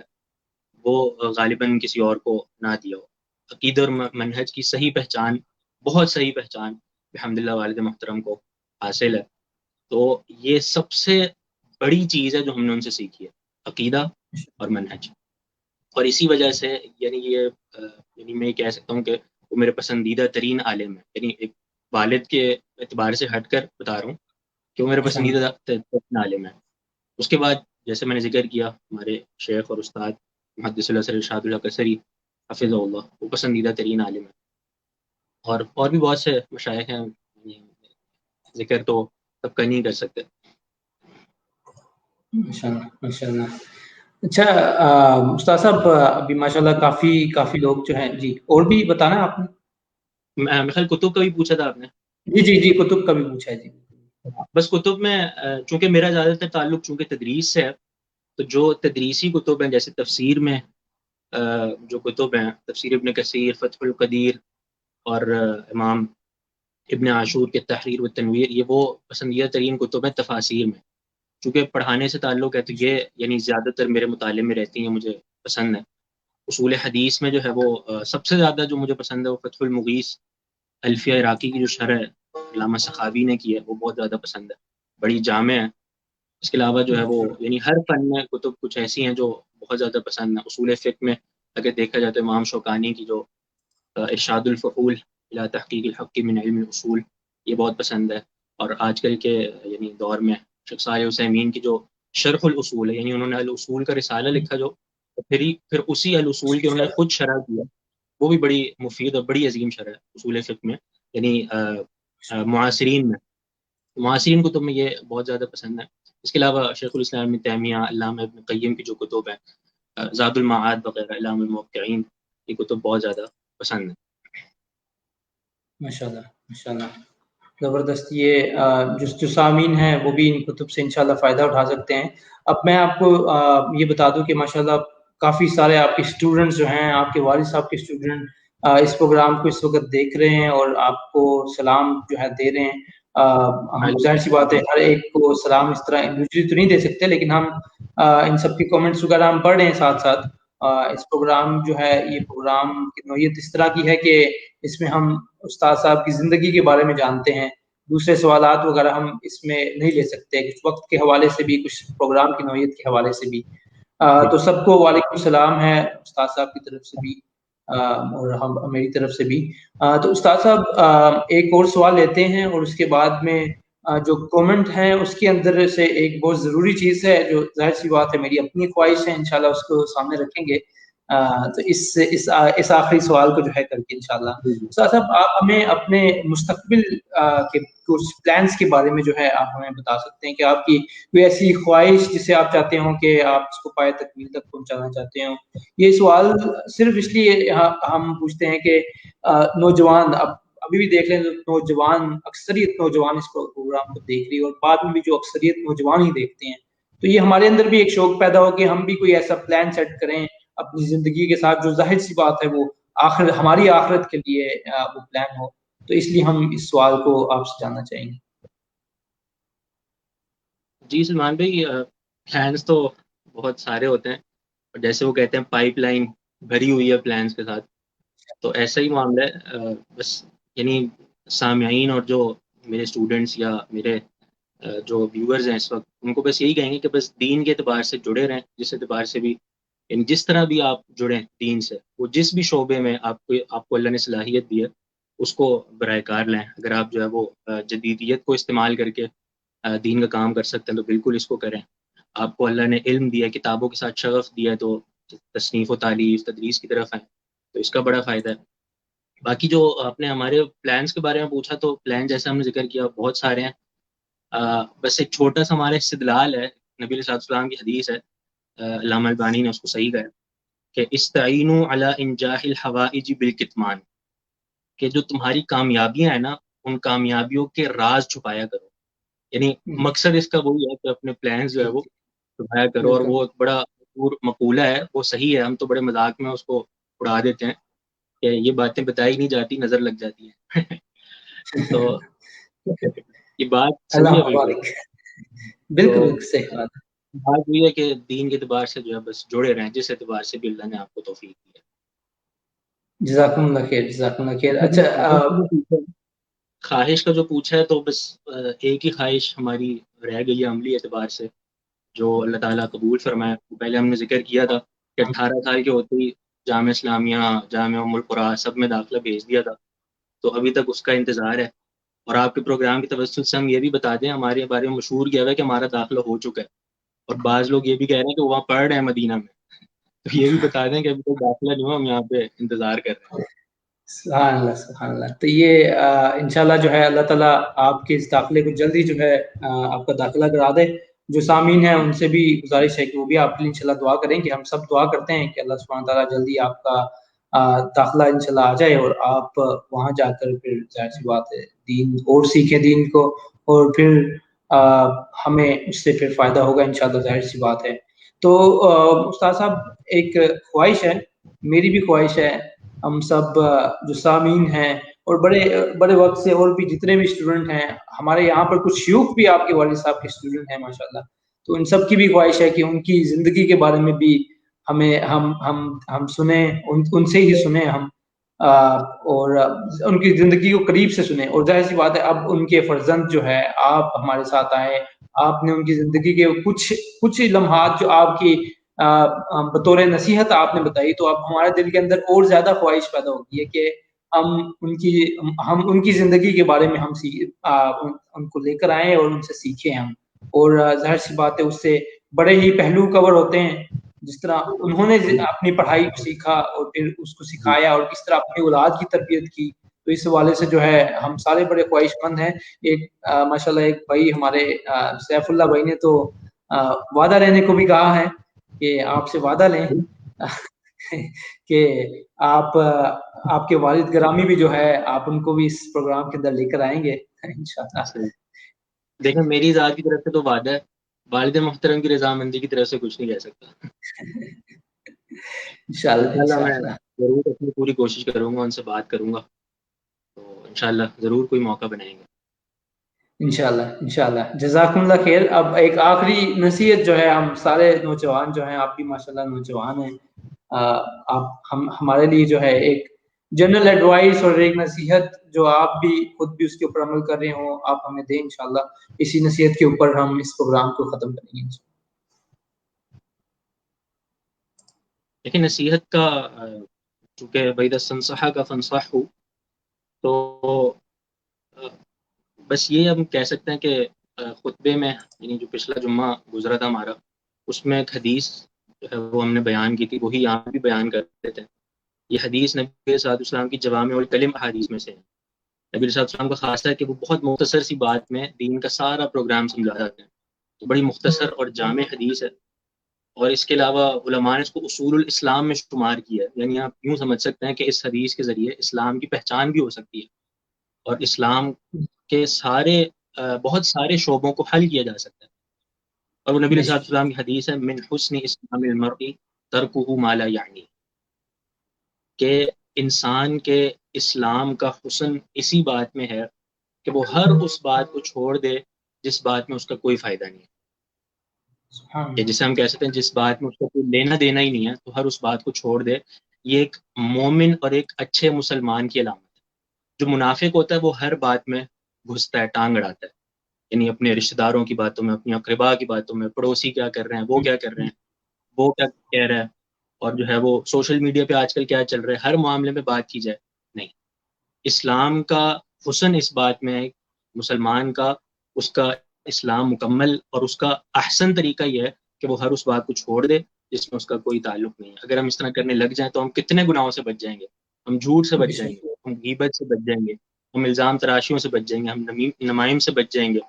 وہ غالباً کسی اور کو نہ دیا ہو. عقیدہ اور منہج کی صحیح پہچان، بہت صحیح پہچان الحمدللہ والد محترم کو حاصل ہے. تو یہ سب سے بڑی چیز ہے جو ہم نے ان سے سیکھی ہے، عقیدہ اور منہج. اور اسی وجہ سے یعنی یہ یعنی میں یہ کہہ سکتا ہوں کہ وہ میرے پسندیدہ ترین عالم ہے. یعنی ایک والد کے اعتبار سے ہٹ کر بتا رہا ہوں کہ وہ میرے پسندیدہ ترین عالم ہے. اس کے بعد جیسے میں نے ذکر کیا ہمارے شیخ اور استاد محدث اللہ سر ارشاد اللہ قصری حفظ اللہ، وہ پسندیدہ ترین عالم ہے. اور بھی بہت سے مشائخ ہیں، ذکر تو سب کا نہیں کر سکتے. ماشاءاللہ ماشاءاللہ. اچھا استاد صاحب ابھی ماشاءاللہ کافی لوگ جو ہیں جی، اور بھی بتانا آپ نے. میرے خیال کتب کا بھی پوچھا تھا آپ نے. جی کتب کا بھی پوچھا ہے جی. بس کتب میں چونکہ میرا زیادہ تر تعلق چونکہ تدریس سے ہے، تو جو تدریسی کتب ہیں جیسے تفسیر میں جو کتب ہیں، تفسیر ابن کثیر، فتح القدیر اور امام ابن عاشور کے تحریر و تنویر، یہ وہ پسندیدہ ترین کتب ہیں تفاسیر میں. چونکہ پڑھانے سے تعلق ہے تو یہ یعنی زیادہ تر میرے مطالعے میں رہتی ہیں، مجھے پسند ہے. اصول حدیث میں جو ہے وہ سب سے زیادہ جو مجھے پسند ہے وہ فتح المغیث الفیہ عراقی کی جو شرح علامہ سخاوی نے کی ہے، وہ بہت زیادہ پسند ہے، بڑی جامع ہے. اس کے علاوہ جو ہے وہ یعنی ہر فن میں کتب کچھ ایسی ہیں جو بہت زیادہ پسند ہیں. اصول فقہ میں اگر دیکھا جائے تو امام شوکانی کی جو ارشاد الفحول الی تحقیق الحق من علم الاصول، یہ بہت پسند ہے. اور آج کل کے یعنی دور میں شیخ صالح عثیمین کی جو شرح الاصول ہے، یعنی انہوں نے الاصول کا رسالہ لکھا جو پھر اسی الاصول کی انہوں نے خود شرح کیا، وہ بھی بڑی مفید اور بڑی عظیم شرح ہے اصول فقہ میں. یعنی معاصرین کتب میں یہ بہت زیادہ پسند ہے. اس کے علاوہ شیخ الاسلام ابن تیمیہ، علامہ ابن قیم کی جو کتب ہیں، زاد المعاد وغیرہ، اعلام الموقعین، یہ کتب بہت زیادہ پسند ہیں. ماشاءاللہ ماشاءاللہ زبردست. یہ جو سامعین ہیں وہ بھی ان کتب سے انشاءاللہ فائدہ اٹھا سکتے ہیں. اب میں آپ کو یہ بتا دوں کہ ماشاءاللہ کافی سارے آپ کے اسٹوڈنٹس جو ہیں، آپ کے والد صاحب کے اسٹوڈنٹ اس پروگرام کو اس وقت دیکھ رہے ہیں اور آپ کو سلام جو ہے دے رہے ہیں. ہم ظاہر سی بات ہے ہر ایک کو سلام اس طرح انڈیویجولی تو نہیں دے سکتے، لیکن ہم ان سب کے کامنٹس وغیرہ ہم پڑھ رہے ہیں ساتھ ساتھ. اس پروگرام جو ہے، یہ پروگرام کی نوعیت اس طرح کی ہے کہ اس میں ہم استاد صاحب کی زندگی کے بارے میں جانتے ہیں. دوسرے سوالات وغیرہ ہم اس میں نہیں لے سکتے، کچھ وقت کے حوالے سے بھی، کچھ پروگرام کی نوعیت کے حوالے سے بھی. تو سب کو وعلیکم السلام ہے استاد صاحب کی طرف سے بھی اور ہم میری طرف سے بھی. تو استاد صاحب ایک اور سوال لیتے ہیں اور اس کے بعد میں جو کومنٹ ہیں اس کے اندر سے ایک بہت ضروری چیز ہے جو ظاہر سی بات ہے میری اپنی خواہش ہے، انشاءاللہ اس کو سامنے رکھیں گے. تو اس آخری سوال کو جو ہے کر کے انشاءاللہ استاد صاحب آپ ہمیں اپنے مستقبل کے کچھ پلانس کے بارے میں جو ہے آپ ہمیں بتا سکتے ہیں کہ آپ کی کوئی ایسی خواہش جسے آپ چاہتے ہوں کہ آپ اس کو پائے تکمیل تک پہنچانا چاہتے ہوں. یہ سوال صرف اس لیے ہم پوچھتے ہیں کہ نوجوان ابھی بھی دیکھ لیں، نوجوان اکثریت نوجوان اس پروگرام کو دیکھ رہی ہے اور بعد میں بھی جو اکثریت نوجوان ہی دیکھتے ہیں، تو یہ ہمارے اندر بھی ایک شوق پیدا ہو کہ ہم بھی کوئی ایسا پلان سیٹ کریں اپنی زندگی کے ساتھ جو ظاہر سی بات ہے وہ ہماری آخرت کے لیے وہ پلان ہو. تو اس لیے ہم اس سوال کو آپ سے جاننا چاہیں گے. جی سلمان بھائی، پلانس تو بہت سارے ہوتے ہیں، اور جیسے وہ کہتے ہیں پائپ لائن بھری ہوئی ہے پلانس کے ساتھ، تو ایسا ہی معاملہ ہے. بس یعنی سامعین اور جو میرے اسٹوڈنٹس یا میرے جو ویورز ہیں اس وقت، ان کو بس یہی کہیں گے کہ بس دین کے اعتبار سے جڑے رہیں، جس اعتبار سے بھی یعنی جس طرح بھی آپ جڑیں دین سے، وہ جس بھی شعبے میں آپ کو اللہ نے صلاحیت دی ہے اس کو برائے کار لیں. اگر آپ جو ہے وہ جدیدیت کو استعمال کر کے دین کا کام کر سکتے ہیں تو بالکل اس کو کریں. آپ کو اللہ نے علم دیا، کتابوں کے ساتھ شغف دیا ہے، تو تصنیف و تالیف تدریس کی طرف ہیں تو اس کا بڑا فائدہ ہے. باقی جو آپ نے ہمارے پلانس کے بارے میں پوچھا، تو پلان جیسے ہم نے ذکر کیا بہت سارے ہیں. بس ایک چھوٹا سا ہمارا استدلال ہے، نبی علیہ السلام کی حدیث ہے، علامہ البانی نے اس کو صحیح کہا کہ استعینوا علی انجاح الحوائج بالکتمان، کہ جو تمہاری کامیابیاں ہیں نا ان کامیابیوں کے راز چھپایا کرو. یعنی مقصد اس کا وہی ہے کہ اپنے پلانز جو ہے وہ چھپایا کرو. اور وہ ایک بڑا مقولہ ہے، وہ صحیح ہے، ہم تو بڑے مذاق میں اس کو اڑا دیتے ہیں کہ یہ باتیں بتائی نہیں جاتی، نظر لگ جاتی ہیں. تو یہ بات صحیح ہے بالکل. بالکل صحیح بات. بات یہ ہے کہ دین کے اعتبار سے جو ہے بس جڑے رہیں، جس اعتبار سے بھی اللہ نے آپ کو توفیق دی ہے. جزاکم اللہ خیر، جزاکم اللہ خیر. اچھا خواہش کا جو پوچھا ہے تو بس ایک ہی خواہش ہماری رہ گئی ہے عملی اعتبار سے، جو اللہ تعالیٰ قبول فرمائے. پہلے ہم نے ذکر کیا تھا کہ 18 سال کے ہوتے ہی جامعہ اسلامیہ، جامعہ ام القریٰ سب میں داخلہ بھیج دیا تھا، تو ابھی تک اس کا انتظار ہے. اور آپ کے پروگرام کی توسط سے ہم یہ بھی بتا دیں، ہمارے بارے میں مشہور کیا ہوا ہے کہ ہمارا داخلہ ہو چکا ہے، اور بعض لوگ یہ بھی کہہ رہے ہیں کہ وہاں پڑھ رہے ہیں مدینہ میں. تو یہ بھی بتا دیں کہ ابھی تک داخلہ نہیں ہوا، ہم یہاں پہ انتظار کر رہے ہیں. سبحان اللہ سبحان اللہ. تو یہ انشاءاللہ جو ہے اللہ تعالیٰ آپ کے اس داخلے کو جلدی جو ہے آپ کا داخلہ کرا دے. جو سامعین ہیں ان سے بھی گزارش ہے کہ وہ بھی آپ کے لیے انشاءاللہ دعا کریں، کہ ہم سب دعا کرتے ہیں کہ اللہ سبحانہ تعالیٰ جلدی آپ کا داخلہ انشاءاللہ آ جائے، اور آپ وہاں جا کر پھر ظاہر سی بات ہے دین اور سیکھیں دین کو، اور پھر ہمیں اس سے پھر فائدہ ہوگا انشاءاللہ، ظاہر سی بات ہے. تو استاد صاحب ایک خواہش ہے، میری بھی خواہش ہے، ہم سب جو سامعین ہیں اور بڑے وقت سے اور بھی جتنے بھی اسٹوڈنٹ ہیں، ہمارے یہاں پر کچھ شیوخ بھی آپ کے والد صاحب کے اسٹوڈنٹ ہیں ماشاءاللہ، تو ان سب کی بھی خواہش ہے کہ ان کی زندگی کے بارے میں بھی ہمیں ہم سنیں، ان سے ہی سنیں ہم، اور ان کی زندگی کو قریب سے سنیں. اور ظاہر سی بات ہے اب ان کے فرزند جو ہے آپ ہمارے ساتھ آئے، آپ نے ان کی زندگی کے کچھ لمحات جو آپ کی بطور نصیحت آپ نے بتائی، تو اب ہمارے دل کے اندر اور زیادہ خواہش پیدا ہوتی ہے کہ ہم ان کی زندگی کے بارے میں ان کو لے کر آئیں اور ان سے سیکھیں ہم. اور ظاہر سی بات ہے اس سے بڑے ہی پہلو کور ہوتے ہیں، جس طرح انہوں نے اپنی پڑھائی کو سیکھا اور پھر اس کو سکھایا، اور کس طرح اپنی اولاد کی تربیت کی. تو اس حوالے سے جو ہے ہم سارے بڑے خواہش مند ہیں. ایک ماشاءاللہ ایک بھائی ہمارے سیف اللہ بھائی نے تو وعدہ لینے کو بھی کہا ہے کہ آپ سے وعدہ لیں کہ آپ کے والد گرامی بھی جو ہے آپ ان کو بھی اس پروگرام کے اندر لے کر آئیں گے انشاءاللہ. دیکھیں میری ذات کی طرف سے تو وعدہ ہے، والد محترم کی رضامندی کی طرف سے کچھ نہیں کہہ سکتا. انشاءاللہ میں ضرور اپنی پوری کوشش کروں گا، ان سے بات کروں گا، تو انشاءاللہ ضرور کوئی موقع بنائیں گے. انشاءاللہ جزاکم اللہ خیر. اب ایک آخری نصیحت جو ہے، ہم سارے نوجوان جو ہیں، آپ بھی ماشاءاللہ نوجوان ہیں، آپ ہمارے لیے جو ہے ایک جنرل ایڈوائس اور ایک نصیحت جو آپ بھی خود بھی اس کے اوپر عمل کر رہے ہوں، آپ ہمیں دیں انشاءاللہ. اسی نصیحت کے اوپر ہم اس پروگرام کو ختم کریں گے. لیکن نصیحت کا چونکہ بعید سنصحہ کا فنصح ہو، تو بس یہ ہم کہہ سکتے ہیں کہ خطبے میں، یعنی جو پچھلا جمعہ گزرا تھا ہمارا، اس میں ایک حدیث جو ہے وہ ہم نے بیان کی تھی، وہی یہاں بھی بیان کرتے تھے. یہ حدیث نبی صلی اللہ علیہ وسلم کی جوامع الکلم احادیث میں سے ہے. نبی صلی اللہ علیہ وسلم کا خاصہ ہے کہ وہ بہت مختصر سی بات میں دین کا سارا پروگرام سمجھا جاتا ہے. تو بڑی مختصر اور جامع حدیث ہے، اور اس کے علاوہ علماء نے اس کو اصول الاسلام میں شمار کیا ہے. یعنی آپ یوں سمجھ سکتے ہیں کہ اس حدیث کے ذریعے اسلام کی پہچان بھی ہو سکتی ہے، اور اسلام کے بہت سارے شعبوں کو حل کیا جا سکتا ہے. اور وہ نبی صلی اللہ علیہ وسلم کی حدیث ہے، من حسن اسلام المرء ترکہ ما لا یعنی، کہ انسان کے اسلام کا حسن اسی بات میں ہے کہ وہ ہر اس بات کو چھوڑ دے جس بات میں اس کا کوئی فائدہ نہیں ہے، کہ جسے ہم کہہ سکتے ہیں جس بات میں اس کا کوئی لینا دینا ہی نہیں ہے، تو ہر اس بات کو چھوڑ دے. یہ ایک مومن اور ایک اچھے مسلمان کی علامت ہے. جو منافق ہوتا ہے وہ ہر بات میں گھستا ہے، ٹانگ اڑاتا ہے، یعنی اپنے رشتہ داروں کی باتوں میں، اپنی اقربا کی باتوں میں، پڑوسی کیا کر رہے ہیں، وہ کیا کر رہے ہیں، وہ کیا کہہ رہا ہے، اور جو ہے وہ سوشل میڈیا پہ آج کل کیا چل رہا ہے، ہر معاملے میں بات کی جائے. نہیں، اسلام کا حسن اس بات میں ہے، مسلمان کا، اس کا اسلام مکمل اور اس کا احسن طریقہ یہ ہے کہ وہ ہر اس بات کو چھوڑ دے جس میں اس کا کوئی تعلق نہیں ہے. اگر ہم اس طرح کرنے لگ جائیں تو ہم کتنے گناہوں سے بچ جائیں گے. ہم جھوٹ سے بچ جائیں گے، ہم غیبت سے بچ جائیں گے، ہم الزام تراشیوں سے بچ جائیں گے، ہم نمائم سے بچ جائیں گے،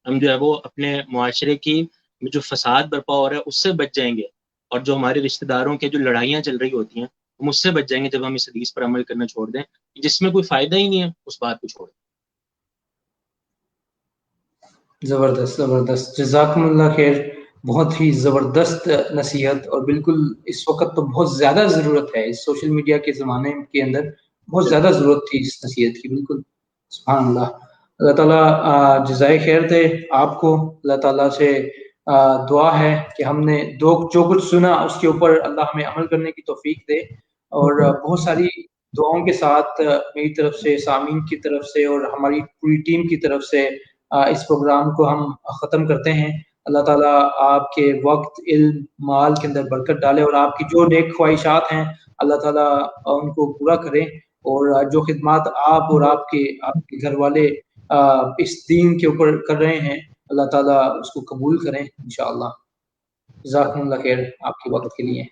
ہم جو ہے وہ اپنے معاشرے کی جو فساد برپا ہو رہا ہے اس سے بچ جائیں گے، اور جو ہمارے رشتہ داروں کے جو لڑائیاں چل رہی ہوتی ہیں وہ مجھ سے بچ جائیں گے جب ہم اس حدیث پر عمل کرنا چھوڑ دیں. جس میں کوئی فائدہ ہی نہیں ہے اس بات کو چھوڑ دیں. زبردست زبردست، جزاکم اللہ خیر. بہت ہی زبردست نصیحت، اور بالکل اس وقت تو بہت زیادہ ضرورت ہے، اس سوشل میڈیا کے زمانے کے اندر بہت زیادہ ضرورت تھی اس نصیحت کی. بالکل سبحان اللہ. اللہ تعالیٰ جزائے خیر دے آپ کو. اللہ تعالیٰ سے دعا ہے کہ ہم نے جو کچھ سنا اس کے اوپر اللہ ہمیں عمل کرنے کی توفیق دے. اور بہت ساری دعاؤں کے ساتھ میری طرف سے، سامعین کی طرف سے، اور ہماری پوری ٹیم کی طرف سے اس پروگرام کو ہم ختم کرتے ہیں. اللہ تعالیٰ آپ کے وقت، علم، مال کے اندر برکت ڈالے، اور آپ کی جو نیک خواہشات ہیں اللہ تعالیٰ ان کو پورا کرے. اور جو خدمات آپ اور آپ کے گھر والے اس دین کے اوپر کر رہے ہیں اللہ تعالیٰ اس کو قبول کریں انشاءاللہ. جزاکم اللہ خیر آپ کے وقت کے لیے.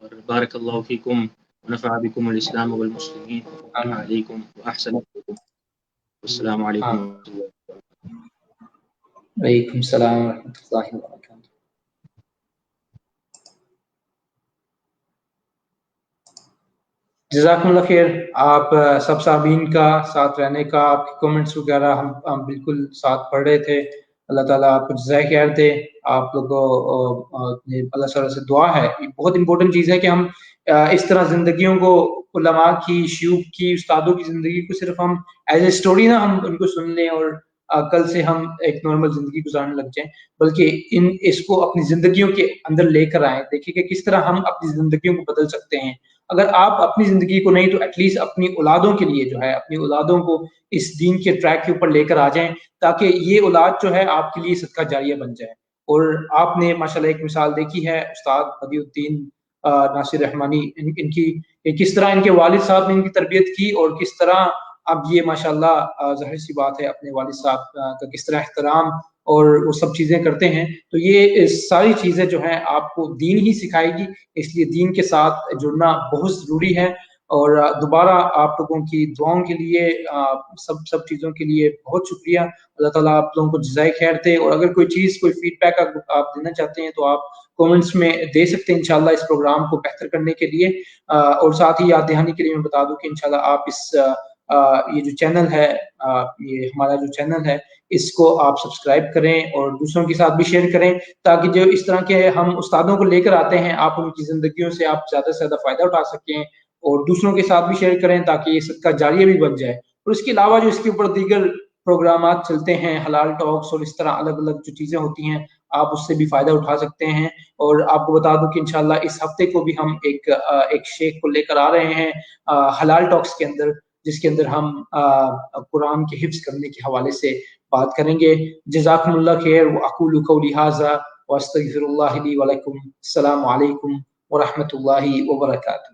اور بارک اللہ فیکم ونفع بکم الاسلام والمسلمین علیکم واحسن علیکم. السلام علیکم ورحمۃ اللہ. وعلیکم السلام ورحمۃ اللہ وبرکاتہ. جزاکم اللہ خیر. آپ سب سامعین کا ساتھ رہنے کا، آپ کے کومنٹس وغیرہ ہم بالکل ساتھ پڑھ رہے تھے. اللہ تعالیٰ آپ کو جزائے خیر دے. آپ لوگوں اللہ تعالیٰ سے دعا ہے، بہت امپورٹنٹ چیز ہے کہ ہم اس طرح زندگیوں کو، علماء کی، شیوخ کی، استادوں کی زندگی کو صرف ہم ایز اے اسٹوری نہ ہم ان کو سن لیں اور کل سے ہم ایک نارمل زندگی گزارنے لگ جائیں، بلکہ اس کو اپنی زندگیوں کے اندر لے کر آئیں. دیکھیں کہ کس طرح ہم اپنی زندگیوں کو بدل سکتے ہیں. اگر آپ اپنی زندگی کو نہیں تو ایٹ لیسٹ اپنی اولادوں کے لیے جو ہے، اپنی اولادوں کو اس دین کے ٹریک کے اوپر لے کر آ جائیں، تاکہ یہ اولاد جو ہے آپ کے لیے صدقہ جاریہ بن جائے. اور آپ نے ماشاءاللہ ایک مثال دیکھی ہے استاد بدیع الدین ناصر رحمانی، ان کی کس طرح ان کے والد صاحب نے ان کی تربیت کی، اور کس طرح اب یہ ماشاءاللہ ظاہر سی بات ہے اپنے والد صاحب کا کس طرح احترام اور وہ سب چیزیں کرتے ہیں. تو یہ ساری چیزیں جو ہیں آپ کو دین ہی سکھائے گی، اس لیے دین کے ساتھ جڑنا بہت ضروری ہے. اور دوبارہ آپ لوگوں کی دعاؤں کے لیے، سب چیزوں کے لیے بہت شکریہ. اللہ تعالیٰ آپ لوگوں کو جزائے خیر دے. اور اگر کوئی چیز، کوئی فیڈ بیک آپ دینا چاہتے ہیں تو آپ کومنٹس میں دے سکتے ہیں انشاءاللہ اس پروگرام کو بہتر کرنے کے لیے. اور ساتھ ہی یاد دہانی کے لیے میں بتا دوں کہ انشاءاللہ آپ یہ جو چینل ہے، یہ ہمارا جو چینل ہے، اس کو آپ سبسکرائب کریں اور دوسروں کے ساتھ بھی شیئر کریں، تاکہ جو اس طرح کے ہم استادوں کو لے کر آتے ہیں آپ ان کی زندگیوں سے آپ زیادہ سے زیادہ فائدہ اٹھا سکیں، اور دوسروں کے ساتھ بھی شیئر کریں تاکہ یہ صدقہ جاریہ بھی بن جائے. اور اس کے علاوہ جو اس کے اوپر دیگر پروگرامات چلتے ہیں، حلال ٹاکس اور اس طرح الگ الگ جو چیزیں ہوتی ہیں، آپ اس سے بھی فائدہ اٹھا سکتے ہیں. اور آپ کو بتا دوں کہ انشاءاللہ اس ہفتے کو بھی ہم ایک شیخ کو لے کر آ رہے ہیں حلال ٹاکس کے اندر، جس کے اندر ہم قرآن کے حفظ کرنے کے حوالے سے بات کریں گے. جزاکم اللہ خیر. واقول قولی ھذا واستغفر اللہ لی ولکم. السلام علیکم ورحمۃ اللہ وبرکاتہ.